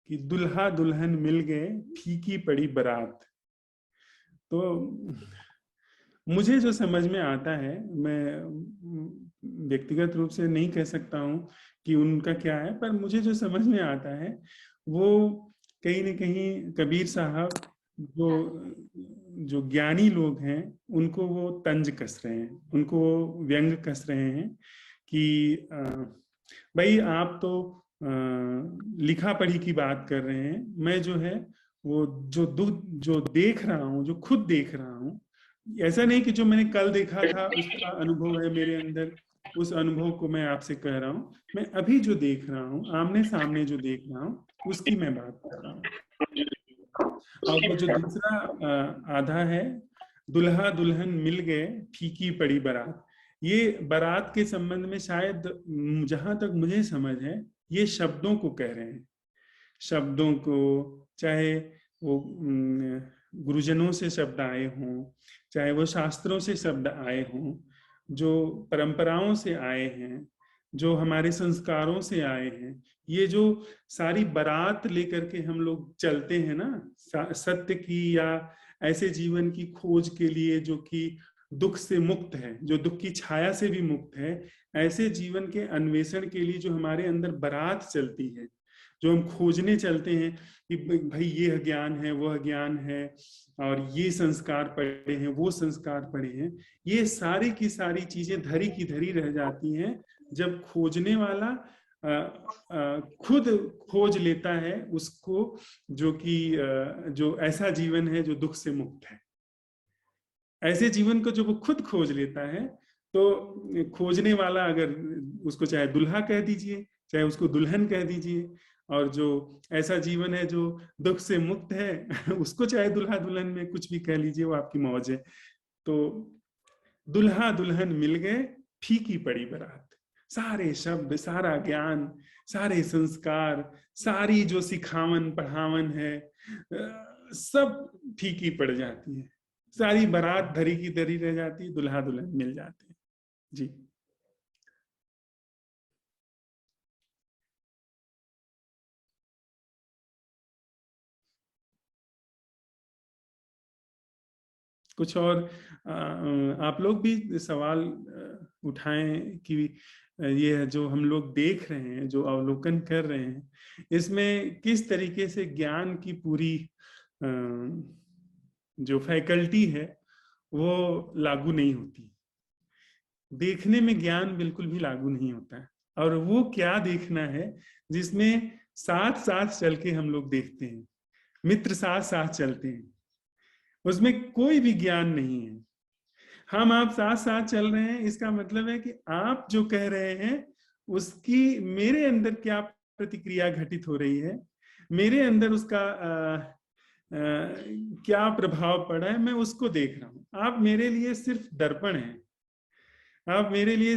कि दुल्हा दुल्हन मिल गए, फीकी पड़ी बारात। तो मुझे जो समझ में आता है, मैं व्यक्तिगत रूप से नहीं कह सकता हूँ कि उनका क्या है, पर मुझे जो समझ में आता है वो कहीं न कहीं कबीर साहब जो जो ज्ञानी लोग हैं उनको वो तंज कस रहे हैं, उनको वो व्यंग कस रहे हैं कि भाई आप तो लिखा पढ़ी की बात कर रहे हैं, मैं जो है वो जो देख रहा हूँ, जो खुद देख रहा हूँ, ऐसा नहीं कि जो मैंने कल देखा था उसका अनुभव है मेरे अंदर, उस अनुभव को मैं आपसे कह रहा हूँ। मैं अभी जो देख रहा हूँ, आमने सामने जो देख रहा हूँ, उसकी मैं बात कर रहा हूँ। और वो जो दूसरा आधा है, दुल्हा दुल्हन मिल गए फीकी पड़ी बारात, ये बारात के संबंध में शायद जहां तक मुझे समझ है ये शब्दों को कह रहे हैं। शब्दों को, चाहे वो गुरुजनों से शब्द आए हों, चाहे वो शास्त्रों से शब्द आए हों, जो परंपराओं से आए हैं, जो हमारे संस्कारों से आए हैं, ये जो सारी बारात लेकर के हम लोग चलते हैं ना, सत्य की या ऐसे जीवन की खोज के लिए जो कि दुख से मुक्त है, जो दुख की छाया से भी मुक्त है, ऐसे जीवन के अन्वेषण के लिए जो हमारे अंदर बारात चलती है, जो हम खोजने चलते हैं कि भाई ये ज्ञान है, वह ज्ञान है, और ये संस्कार पड़े हैं, वो संस्कार पड़े हैं, ये सारी की सारी चीजें धरी की धरी रह जाती हैं जब खोजने वाला खुद खोज लेता है उसको, जो कि जो ऐसा जीवन है जो दुख से मुक्त है। ऐसे जीवन को जो वो खुद खोज लेता है, तो खोजने वाला अगर उसको चाहे दुल्हा कह दीजिए, चाहे उसको दुल्हन कह दीजिए, और जो ऐसा जीवन है जो दुख से मुक्त है उसको चाहे दुल्हा दुल्हन में कुछ भी कह लीजिए, वो आपकी मौज है। तो दुल्हा दुल्हन मिल गए, फीकी पड़ी बारात, सारे शब्द, सारा ज्ञान, सारे संस्कार, सारी जो सिखावन पढ़ावन है, सब फीकी पड़ जाती है। सारी बारात धरी की धरी रह जाती है, दुल्हा दुल्हन मिल जाते हैं। जी। कुछ और आप लोग भी सवाल उठाएं कि ये जो हम लोग देख रहे हैं, जो अवलोकन कर रहे हैं, इसमें किस तरीके से ज्ञान की पूरी जो फैकल्टी है वो लागू नहीं होती। देखने में ज्ञान बिल्कुल भी लागू नहीं होता है। और वो क्या देखना है जिसमें साथ साथ चल के हम लोग देखते हैं, मित्र साथ साथ चलते हैं, उसमें कोई भी ज्ञान नहीं है। हम आप साथ साथ चल रहे हैं, इसका मतलब है कि आप जो कह रहे हैं उसकी मेरे अंदर क्या प्रतिक्रिया घटित हो रही है, मेरे अंदर उसका क्या प्रभाव पड़ा है, मैं उसको देख रहा हूं। आप मेरे लिए सिर्फ दर्पण हैं, आप मेरे लिए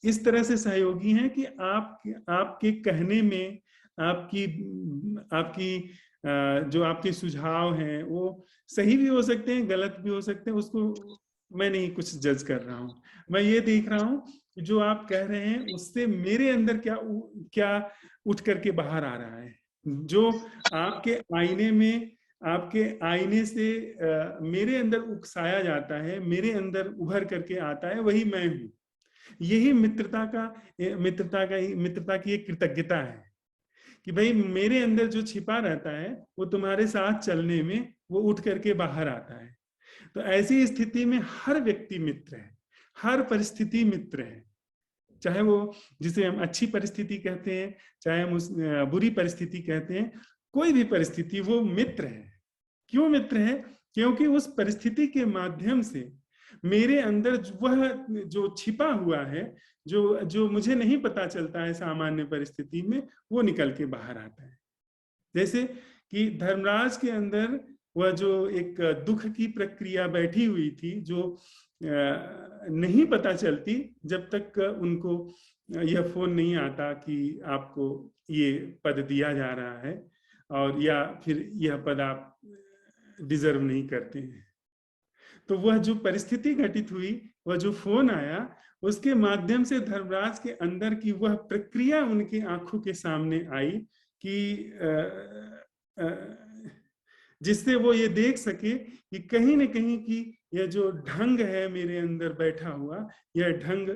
इस तरह से सहयोगी हैं कि आपके कहने में, आपकी आपकी जो आपके सुझाव हैं वो सही भी हो सकते हैं, गलत भी हो सकते हैं, उसको मैं नहीं कुछ जज कर रहा हूं। मैं ये देख रहा हूं कि जो आप कह रहे हैं उससे मेरे अंदर क्या क्या उठ करके बाहर आ रहा है। जो आपके आईने में, आपके आईने से मेरे अंदर उकसाया जाता है, मेरे अंदर उभर करके आता है, वही मैं हूं। यही मित्रता की एक कृतज्ञता है कि भाई मेरे अंदर जो छिपा रहता है वो तुम्हारे साथ चलने में वो उठ करके बाहर आता है। तो ऐसी स्थिति में हर व्यक्ति मित्र है, हर परिस्थिति मित्र है। चाहे वो, जिसे हम अच्छी परिस्थिति कहते हैं, चाहे हम उस बुरी परिस्थिति कहते हैं, कोई भी परिस्थिति वो मित्र है। क्यों मित्र है? क्योंकि उस परिस्थिति के माध्यम से मेरे अंदर वह जो छिपा हुआ है, जो जो मुझे नहीं पता चलता है सामान्य परिस्थिति में, वो निकल के बाहर आता है। जैसे कि धर्मराज के अंदर वह जो एक दुख की प्रक्रिया बैठी हुई थी, जो नहीं पता चलती जब तक उनको यह फोन नहीं आता कि आपको ये पद दिया जा रहा है, और या फिर यह पद आप डिजर्व नहीं करते हैं। तो वह जो परिस्थिति घटित हुई, वह जो फोन आया, उसके माध्यम से धर्मराज के अंदर की वह प्रक्रिया उनकी आंखों के सामने आई कि जिससे वो ये देख सके कि कहीं न कहीं की यह जो ढंग है मेरे अंदर बैठा हुआ, यह ढंग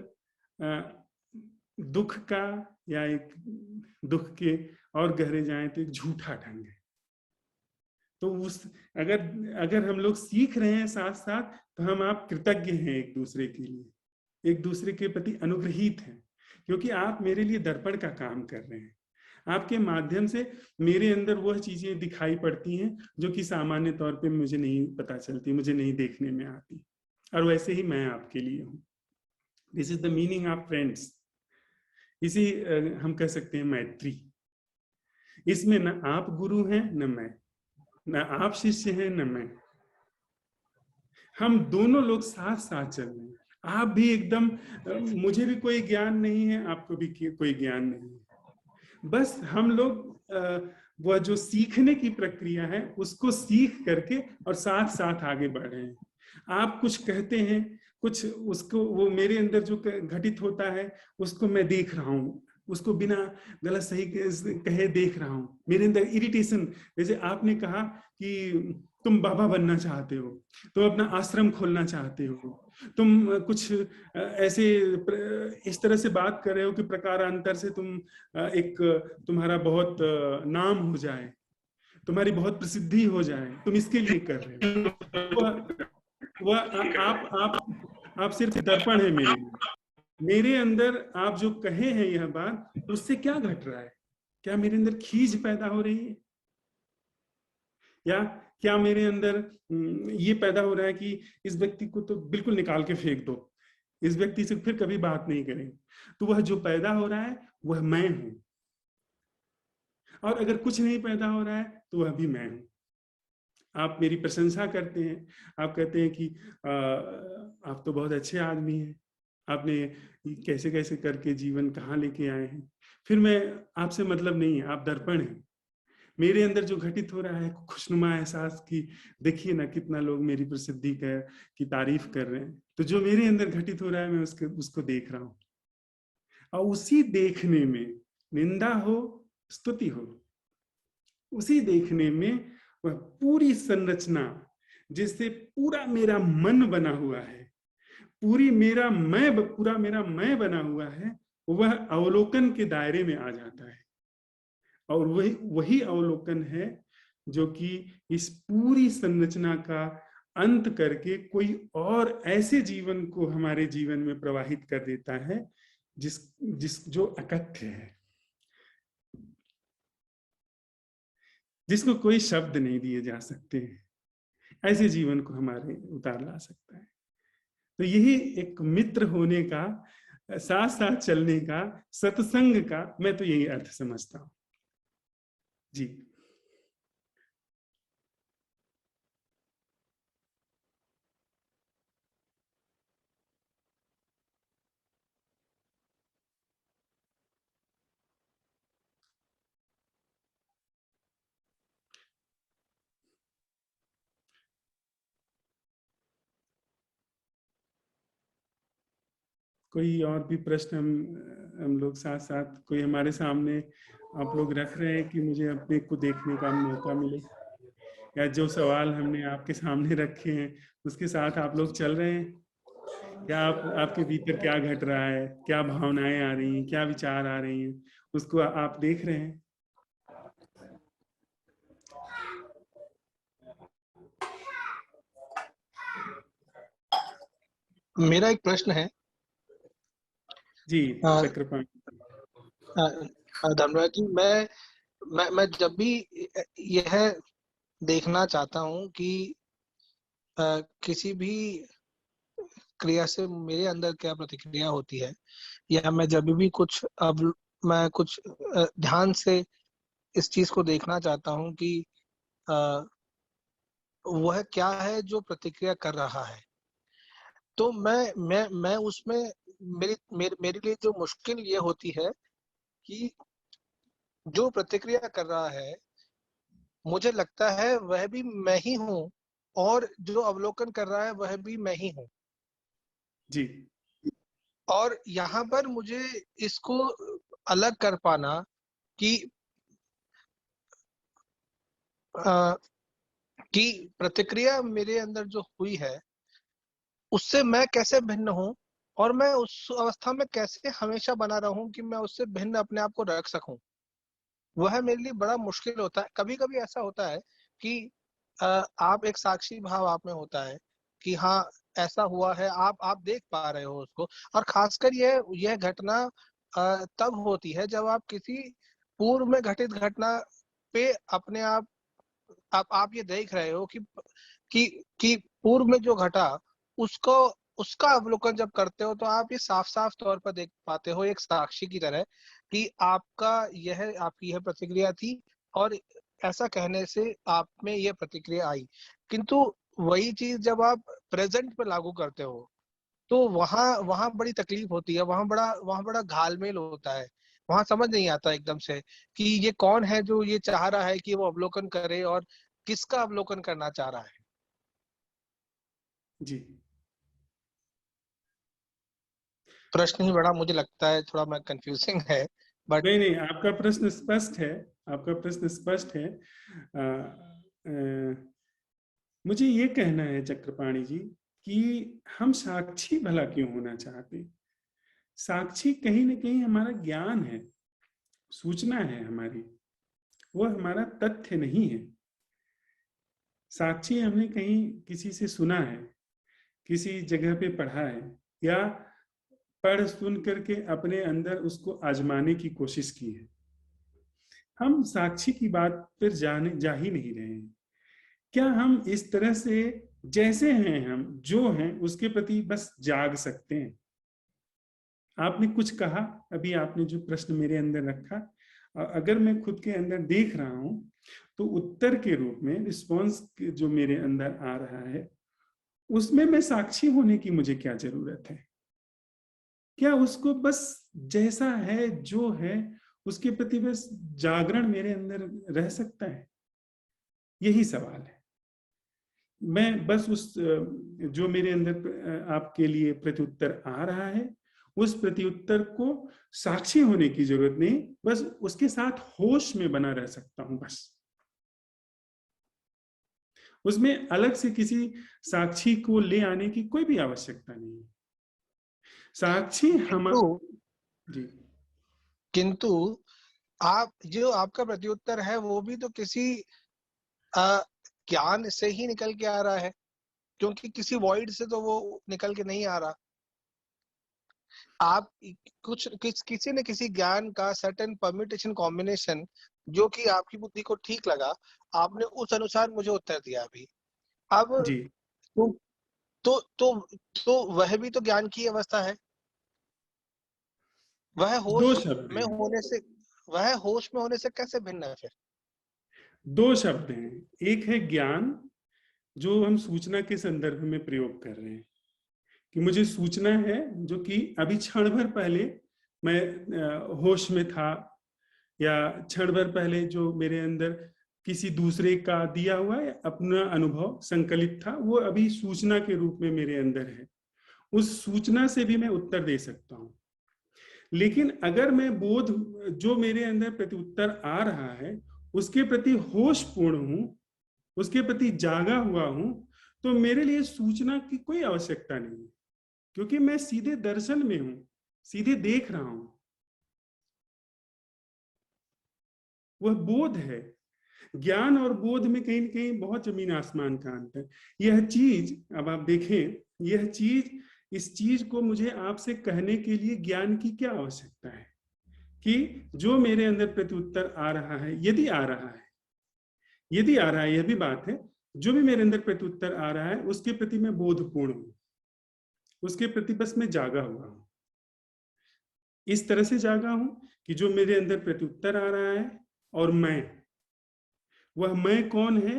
दुख का, या एक दुख के और गहरे जाए तो एक झूठा ढंग है। तो उस अगर अगर हम लोग सीख रहे हैं साथ साथ, तो हम आप कृतज्ञ हैं एक दूसरे के लिए, एक दूसरे के प्रति अनुग्रहित हैं, क्योंकि आप मेरे लिए दर्पण का काम कर रहे हैं। आपके माध्यम से मेरे अंदर वह चीजें दिखाई पड़ती हैं जो कि सामान्य तौर पे मुझे नहीं पता चलती, मुझे नहीं देखने में आती, और वैसे ही मैं आपके लिए हूँ। This is the meaning of friends. इसी हम कह सकते हैं मैत्री। इसमें न आप गुरु हैं न मैं, न आप शिष्य हैं न मैं, हम दोनों लोग साथ साथ चल रहे हैं। आप भी एकदम मुझे भी कोई ज्ञान नहीं है, आपको भी कोई ज्ञान नहीं है। बस हम लोग वह जो सीखने की प्रक्रिया है उसको सीख करके और साथ साथ आगे बढ़ रहे हैं। आप कुछ कहते हैं, कुछ उसको वो मेरे अंदर जो घटित होता है उसको मैं देख रहा हूँ, उसको बिना गलत सही कहे देख रहा हूँ। मेरे अंदर इरिटेशन, जैसे आपने कहा कि तुम बाबा बनना चाहते हो, तुम अपना आश्रम खोलना चाहते हो, तुम कुछ ऐसे इस तरह से बात कर रहे हो कि प्रकारांतर से तुम एक तुम्हारा बहुत नाम हो जाए, तुम्हारी बहुत प्रसिद्धि हो जाए, तुम इसके लिए कर रहे हो। वह आप सिर्फ दर्पण है मेरे लिए। मेरे अंदर आप जो कहे हैं यह बात, उससे क्या घट रहा है? क्या मेरे अंदर खीज पैदा हो रही है, या क्या मेरे अंदर ये पैदा हो रहा है कि इस व्यक्ति को तो बिल्कुल निकाल के फेंक दो, इस व्यक्ति से फिर कभी बात नहीं करेंगे? तो वह जो पैदा हो रहा है वह मैं हूं, और अगर कुछ नहीं पैदा हो रहा है तो वह भी मैं हूं। आप मेरी प्रशंसा करते हैं, आप कहते हैं कि आप तो बहुत अच्छे आदमी हैं, आपने कैसे कैसे करके जीवन कहाँ लेके आए हैं। फिर मैं आपसे मतलब नहीं है, आप दर्पण हैं। मेरे अंदर जो घटित हो रहा है खुशनुमा एहसास की, देखिए ना कितना लोग मेरी प्रसिद्धि की तारीफ कर रहे हैं, तो जो मेरे अंदर घटित हो रहा है मैं उसको देख रहा हूँ। और उसी देखने में निंदा हो स्तुति हो, उसी देखने में वह पूरी संरचना जिससे पूरा मेरा मन बना हुआ है, पूरा मेरा मैं बना हुआ है, वह अवलोकन के दायरे में आ जाता है। और वही वही अवलोकन है जो कि इस पूरी संरचना का अंत करके कोई और ऐसे जीवन को हमारे जीवन में प्रवाहित कर देता है जिस जिस जो अकथ्य है, जिसको कोई शब्द नहीं दिए जा सकते हैं। ऐसे जीवन को हमारे उतार ला सकता है। तो यही एक मित्र होने का, साथ साथ चलने का, सत्संग का, मैं तो यही अर्थ समझता हूं जी। कोई और भी प्रश्न हम लोग साथ साथ, कोई हमारे सामने आप लोग रख रहे हैं कि मुझे अपने को देखने का मौका मिले, या जो सवाल हमने आपके सामने रखे हैं उसके साथ आप लोग चल रहे हैं, क्या आपके भीतर क्या घट रहा है, क्या भावनाएं आ रही हैं, क्या विचार आ रही हैं, उसको आप देख रहे हैं? मेरा एक प्रश्न है जी चक्रपाणी। धर्मराज जी, मैं जब भी यह देखना चाहता हूँ कि किसी भी क्रिया से मेरे अंदर क्या प्रतिक्रिया होती है, या मैं जब भी मैं कुछ ध्यान से इस चीज को देखना चाहता हूँ कि वह क्या है जो प्रतिक्रिया कर रहा है, तो मैं उसमें मेरे लिए जो मुश्किल ये होती है कि जो प्रतिक्रिया कर रहा है मुझे लगता है वह भी मैं ही हूँ, और जो अवलोकन कर रहा है वह भी मैं ही हूँ। जी और यहाँ पर मुझे इसको अलग कर पाना कि कि प्रतिक्रिया मेरे अंदर जो हुई है उससे मैं कैसे भिन्न हूँ, और मैं उस अवस्था में कैसे हमेशा बना रहूं कि मैं उससे भिन्न अपने आप को रख सकूं। वह मेरे लिए बड़ा मुश्किल होता है। कभी कभी ऐसा होता है कि आप एक साक्षी भाव आप में होता है कि हाँ ऐसा हुआ है, आप देख पा रहे हो उसको। और खासकर यह घटना तब होती है जब आप किसी पूर्व में घटित घटना पे अपने आप ये देख रहे हो कि पूर्व में जो घटा उसको उसका अवलोकन जब करते हो तो आप ये साफ-साफ तौर पर देख पाते हो एक साक्षी की तरह कि आपकी यह प्रतिक्रिया थी और ऐसा कहने से आप में ये प्रतिक्रिया आई। किंतु वही चीज़ जब आप प्रेज़ेंट पे लागू करते हो तो वहाँ बड़ी तकलीफ होती है, वहाँ बड़ा घालमेल होता है। वहाँ समझ नहीं आता एकदम से कि ये कौन है जो ये चाह रहा है कि वो अवलोकन करे और किसका अवलोकन करना चाह रहा है। जी। प्रश्न ही बड़ा मुझे लगता है थोड़ा मैं कंफ्यूजिंग है, बट नहीं, आपका प्रश्न स्पष्ट है, आपका प्रश्न स्पष्ट है। अ, अ, मुझे ये कहना है चक्रपाणी जी कि हम साक्षी भला क्यों होना चाहते? साक्षी कहीं न कहीं हमारा ज्ञान है, सूचना है हमारी, वो हमारा तथ्य नहीं है। साक्षी हमने कहीं किसी से सुना है, किसी जगह पे पढ़ा है, या पढ़ सुन करके अपने अंदर उसको आजमाने की कोशिश की है। हम साक्षी की बात पर जा ही नहीं रहे हैं। क्या हम इस तरह से जैसे हैं, हम जो हैं उसके प्रति बस जाग सकते हैं? आपने कुछ कहा, अभी आपने जो प्रश्न मेरे अंदर रखा, अगर मैं खुद के अंदर देख रहा हूं तो उत्तर के रूप में रिस्पॉन्स जो मेरे अंदर आ रहा है उसमें मैं साक्षी होने की मुझे क्या जरूरत है? क्या उसको बस जैसा है जो है उसके प्रति बस जागरण मेरे अंदर रह सकता है? यही सवाल है। मैं बस उस जो मेरे अंदर आपके लिए प्रत्युत्तर आ रहा है उस प्रत्युत्तर को साक्षी होने की जरूरत नहीं, बस उसके साथ होश में बना रह सकता हूं। बस उसमें अलग से किसी साक्षी को ले आने की कोई भी आवश्यकता नहीं है। साक्षी हम किंतु जी। किंतु आप जो आपका प्रत्युत्तर है वो भी तो किसी ज्ञान से ही निकल के आ रहा है, क्योंकि किसी वॉइड से तो वो निकल के नहीं आ रहा। आप किसी न किसी ज्ञान का सर्टेन परम्यूटेशन कॉम्बिनेशन जो कि आपकी बुद्धि को ठीक लगा, आपने उस अनुसार मुझे उत्तर दिया अभी। अब जी। तो तो तो, तो वह भी तो ज्ञान की अवस्था है। वह दो होश शब्द में हैं, होने से वह होश में होने से कैसे भिन्न है फिर? दो शब्द हैं। एक है ज्ञान, जो हम सूचना के संदर्भ में प्रयोग कर रहे हैं कि मुझे सूचना है जो कि अभी क्षण भर पहले मैं होश में था, या क्षण भर पहले जो मेरे अंदर किसी दूसरे का दिया हुआ या अपना अनुभव संकलित था, वो अभी सूचना के रूप में मेरे अंदर है। उस सूचना से भी मैं उत्तर दे सकता हूं। लेकिन अगर मैं बोध, जो मेरे अंदर प्रत्युत्तर आ रहा है उसके प्रति होश पूर्ण हूं, उसके प्रति जागा हुआ हूं, तो मेरे लिए सूचना की कोई आवश्यकता नहीं है, क्योंकि मैं सीधे दर्शन में हूं, सीधे देख रहा हूं। वह बोध है। ज्ञान और बोध में कहीं न कहीं बहुत जमीन आसमान का अंतर। यह चीज, अब आप देखें, यह चीज, इस चीज को मुझे आपसे कहने के लिए ज्ञान की क्या आवश्यकता है कि जो मेरे अंदर प्रत्युत्तर आ रहा है, यदि आ रहा है, यदि आ रहा है, यह भी बात है, जो भी मेरे अंदर प्रत्युत्तर आ रहा है उसके प्रति मैं बोधपूर्ण हूं, उसके प्रति बस मैं जागा हुआ हूं। इस तरह से जागा हूं कि जो मेरे अंदर प्रत्युत्तर आ रहा है और वह मैं कौन है,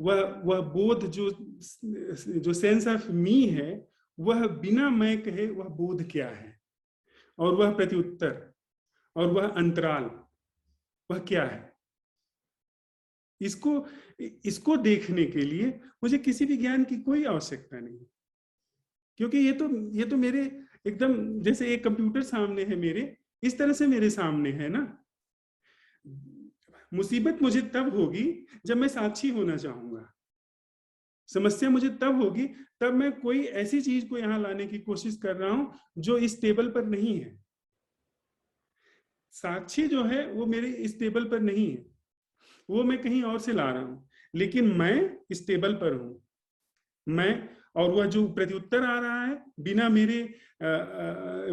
वह बोध, जो सेंस ऑफ मी है, वह बिना मैं कहे वह बोध क्या है, और वह प्रत्युत्तर और वह अंतराल वह क्या है। इसको इसको देखने के लिए मुझे किसी भी ज्ञान की कोई आवश्यकता नहीं, क्योंकि ये तो मेरे एकदम जैसे एक कंप्यूटर सामने है मेरे, इस तरह से मेरे सामने है ना। मुसीबत मुझे तब होगी जब मैं साक्षी होना चाहूंगा। समस्या मुझे तब होगी तब मैं कोई ऐसी चीज को यहां लाने की कोशिश कर रहा हूं जो इस टेबल पर नहीं है। साक्षी जो है वो मेरे इस टेबल पर नहीं है, वो मैं कहीं और से ला रहा हूं, लेकिन मैं इस टेबल पर हूं। मैं और वह जो प्रत्युत्तर आ रहा है बिना मेरे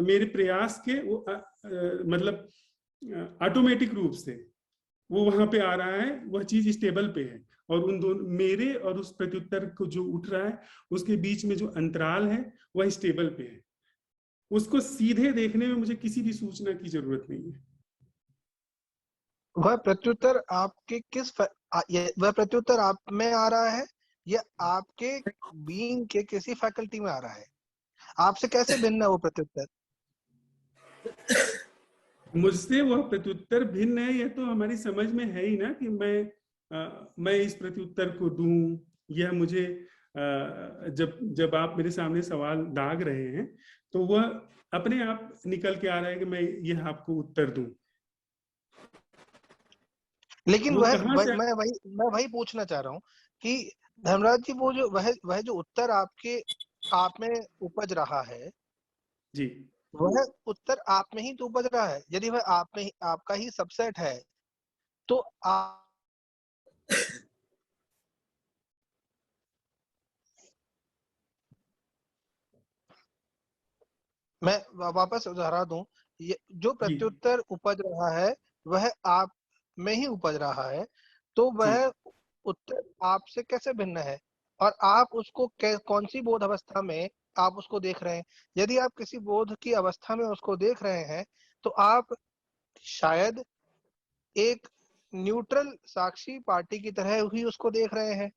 मेरे प्रयास के वो मतलब ऑटोमेटिक रूप से वो वहां पे आ रहा है, वह चीज स्टेबल पे है। और उन दोनों मेरे और उस प्रत्युत्तर को जो उठ रहा है उसके बीच में जो अंतराल है वह स्टेबल पे है। उसको सीधे देखने में मुझे किसी भी सूचना की जरूरत नहीं है। वह प्रत्युत्तर आपके वह प्रत्युत्तर आप में आ रहा है या आपके बीइंग के किसी फैकल्टी में आ रहा है? आपसे कैसे भिन्न है वो प्रत्युत्तर? मुझसे वह प्रत्युत्तर भिन्न है, यह तो हमारी समझ में है ही ना कि मैं इस प्रत्युत्तर को दूं, यह मुझे जब जब आप मेरे सामने सवाल दाग रहे हैं तो वह अपने आप निकल के आ रहा है कि मैं यह आपको उत्तर दूं। लेकिन वो कहाँ से? मैं वही पूछना चाह रहा हूँ कि धर्मराज जी, वो जो वह जो उत्तर आप में उपज रहा है, जी वह उत्तर आप में ही तो उपज रहा है। यदि वह आप में ही, आपका ही सबसेट है, तो आप मैं वापस दोहरा दूं, ये जो जी प्रत्युत्तर उपज रहा है वह आप में ही उपज रहा है, तो जी। वह उत्तर आपसे कैसे भिन्न है? और आप उसको कौन सी बोध अवस्था में आप उसको देख रहे हैं? यदि आप किसी बोध की अवस्था में उसको देख रहे हैं, तो आप शायद एक न्यूट्रल साक्षी पार्टी की तरह ही उसको देख रहे हैं,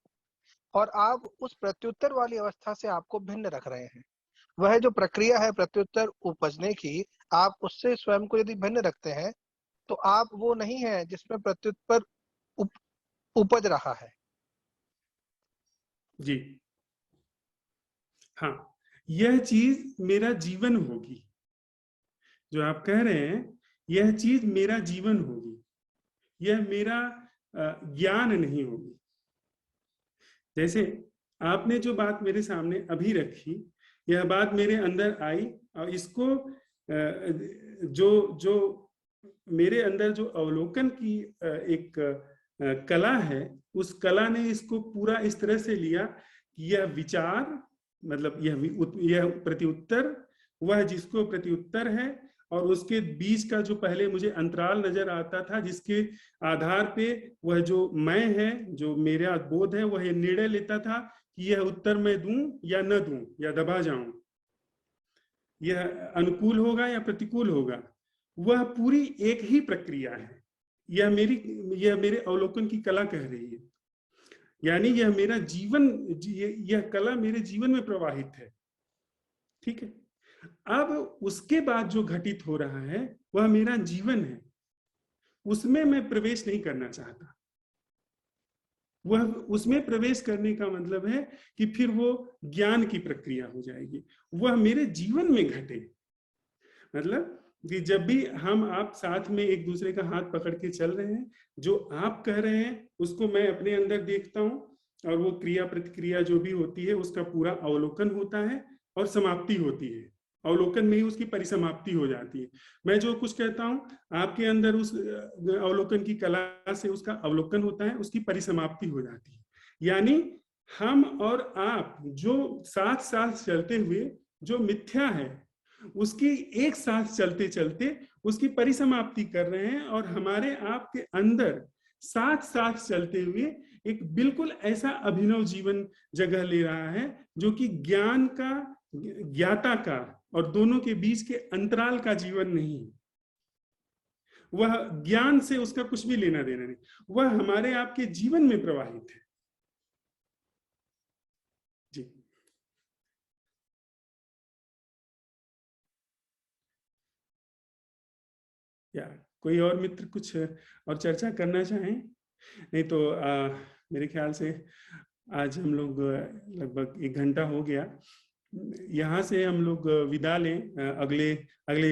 और आप उस प्रत्युत्तर वाली अवस्था से आपको भिन्न रख रहे हैं। वह जो प्रक्रिया है प्रत्युत्तर उपजने की, आप उससे स्वयं को यदि भिन्न रखते हैं, तो आप वो नहीं है जिसमें प्रत्युत्तर उप, उपज रहा है। जी हाँ, यह चीज मेरा जीवन होगी। जो आप कह रहे हैं यह चीज मेरा जीवन होगी, यह मेरा ज्ञान नहीं होगी। जैसे आपने जो बात मेरे सामने अभी रखी, यह बात मेरे अंदर आई और इसको जो जो मेरे अंदर जो अवलोकन की एक कला है, उस कला ने इसको पूरा इस तरह से लिया कि यह विचार मतलब यह प्रत्युत्तर, वह जिसको प्रत्युत्तर है और उसके बीच का जो पहले मुझे अंतराल नजर आता था, जिसके आधार पे वह जो मैं है, जो मेरा बोध है, वह निर्णय लेता था कि यह उत्तर मैं दूं या न दूं या दबा जाऊं, यह अनुकूल होगा या प्रतिकूल होगा। वह पूरी एक ही प्रक्रिया है। यह मेरे अवलोकन की कला कह रही है। यानी यह मेरा जीवन, यह कला मेरे जीवन में प्रवाहित है। ठीक है। अब उसके बाद जो घटित हो रहा है वह मेरा जीवन है, उसमें मैं प्रवेश नहीं करना चाहता। वह उसमें प्रवेश करने का मतलब है कि फिर वो ज्ञान की प्रक्रिया हो जाएगी, वह मेरे जीवन में घटे। मतलब कि जब भी हम आप साथ में एक दूसरे का हाथ पकड़ के चल रहे हैं, जो आप कह रहे हैं उसको मैं अपने अंदर देखता हूं, और वो क्रिया प्रतिक्रिया जो भी होती है उसका पूरा अवलोकन होता है और समाप्ति होती है। अवलोकन में ही उसकी परिसमाप्ति हो जाती है। मैं जो कुछ कहता हूं, आपके अंदर उस अवलोकन की कला से उसका अवलोकन होता है, उसकी परिसमाप्ति हो जाती है। यानी हम और आप जो साथ साथ चलते हुए जो मिथ्या है उसकी एक साथ चलते चलते उसकी परिसमाप्ति कर रहे हैं, और हमारे आप के अंदर साथ साथ चलते हुए एक बिल्कुल ऐसा अभिनव जीवन जगह ले रहा है जो कि ज्ञान का, ज्ञाता का और दोनों के बीच के अंतराल का जीवन नहीं है। वह ज्ञान से उसका कुछ भी लेना देना नहीं, वह हमारे आपके जीवन में प्रवाहित है। जी या कोई और मित्र कुछ और चर्चा करना चाहें? नहीं तो मेरे ख्याल से आज हम लोग लगभग 1 घंटा हो गया, यहाँ से हम लोग विदा लें। अगले अगले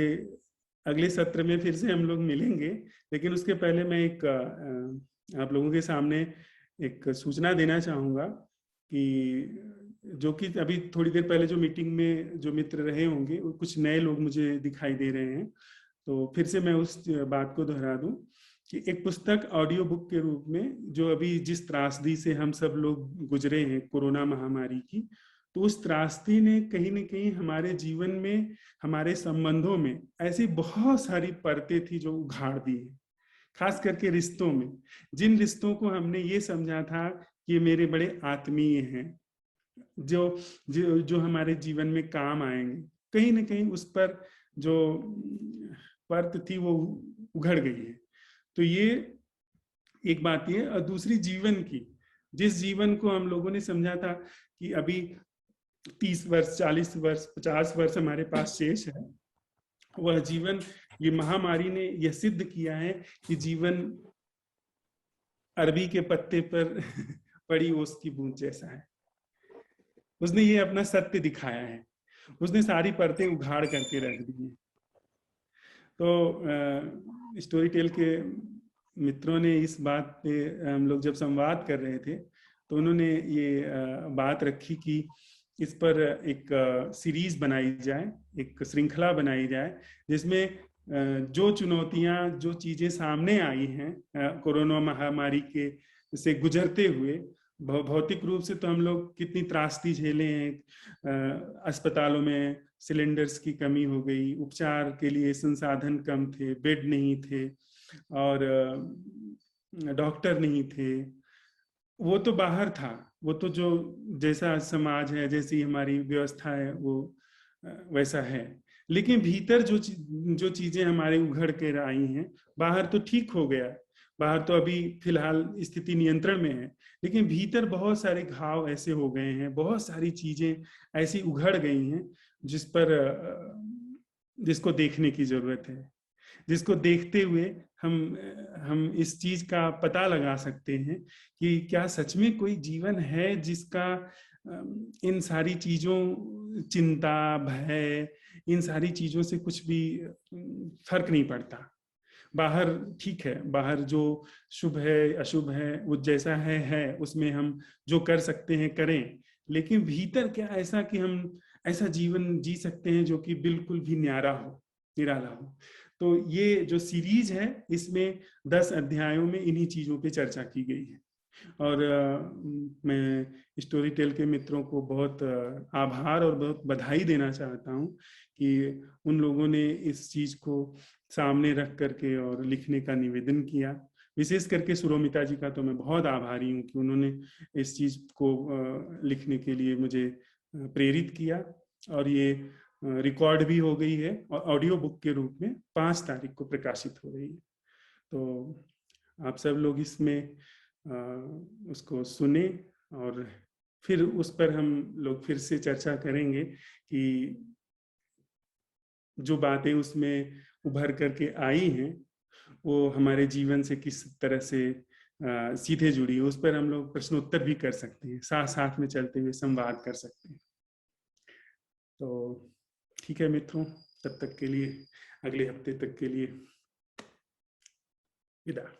अगले सत्र में फिर से हम लोग मिलेंगे, लेकिन उसके पहले मैं एक आप लोगों के सामने एक सूचना देना चाहूँगा कि जो कि अभी थोड़ी देर पहले जो मीटिंग में जो मित्र रहे होंगे, कुछ नए लोग मुझे दिखाई दे रहे हैं, तो फिर से मैं उस बात को दोहरा दूं कि एक पुस्तक ऑडियो बुक के रूप में, जो अभी जिस त्रासदी से हम सब लोग गुजरे हैं कोरोना महामारी की, तो उस त्रासदी ने कहीं ना कहीं हमारे जीवन में, हमारे संबंधों में ऐसी बहुत सारी परतें थी जो उघाड़ दी है। खास करके रिश्तों में, जिन रिश्तों को हमने ये समझा था कि ये मेरे बड़े आत्मीय हैं, जो जो जो हमारे जीवन में काम आएंगे, कहीं ना कहीं उस पर जो परत थी वो उघड़ गई है। तो ये एक बात ये, और दूसरी जीवन की, जिस जीवन को हम लोगों ने समझा था कि अभी 30 वर्ष, 40 वर्ष, 50 वर्ष हमारे पास शेष है, वह जीवन, ये महामारी ने यह सिद्ध किया है कि जीवन अरबी के पत्ते पर पड़ी ओस की बूंद जैसा है। उसने ये अपना सत्य दिखाया है, उसने सारी परतें उघाड़ करके रख दी हैं। तो स्टोरी टेल के मित्रों ने इस बात पे, हम लोग जब संवाद कर रहे थे तो उन्होंने ये बात रखी कि इस पर एक सीरीज बनाई जाए, एक श्रृंखला बनाई जाए, जिसमें जो चुनौतियां, जो चीजें सामने आई हैं कोरोना महामारी के से गुजरते हुए, भौतिक रूप से तो हम लोग कितनी त्रासदी झेले हैं। अस्पतालों में सिलेंडर्स की कमी हो गई, उपचार के लिए संसाधन कम थे, बेड नहीं थे और डॉक्टर नहीं थे। वो तो बाहर था, वो तो जो जैसा समाज है, जैसी हमारी व्यवस्था है, वो वैसा है। लेकिन भीतर जो चीजें हमारे उघड़ कर आई हैं, बाहर तो ठीक हो गया, बाहर तो अभी फिलहाल स्थिति नियंत्रण में है, लेकिन भीतर बहुत सारे घाव ऐसे हो गए हैं, बहुत सारी चीजें ऐसी उघड़ गई हैं जिसको देखने की जरूरत है, जिसको देखते हुए हम इस चीज का पता लगा सकते हैं कि क्या सच में कोई जीवन है जिसका इन सारी चीजों, चिंता, भय, इन सारी चीजों से कुछ भी फर्क नहीं पड़ता। बाहर ठीक है, बाहर जो शुभ है अशुभ है वो जैसा है, उसमें हम जो कर सकते हैं करें, लेकिन भीतर क्या ऐसा कि हम ऐसा जीवन जी सकते हैं जो कि बिल्कुल भी न्यारा हो, निराला हो। तो ये जो सीरीज है, इसमें 10 अध्यायों में इन्हीं चीजों पे चर्चा की गई है। और मैं स्टोरी टेल के मित्रों को बहुत आभार और बहुत बधाई देना चाहता हूँ कि उन लोगों ने इस चीज को सामने रख करके और लिखने का निवेदन किया। विशेष करके सुरोमिता जी का तो मैं बहुत आभारी हूँ कि उन्होंने इस चीज को लिखने के लिए मुझे प्रेरित किया। और ये रिकॉर्ड भी हो गई है और ऑडियो बुक के रूप में 5 तारीख को प्रकाशित हो रही है। तो आप सब लोग इसमें उसको सुने और फिर उस पर हम लोग फिर से चर्चा करेंगे कि जो बातें उसमें उभर करके आई हैं वो हमारे जीवन से किस तरह से सीधे जुड़ी है। उस पर हम लोग प्रश्नोत्तर भी कर सकते हैं, साथ साथ में चलते हुए संवाद कर सकते हैं। तो ठीक है मित्रों, तब तक के लिए, अगले हफ्ते तक के लिए विदा।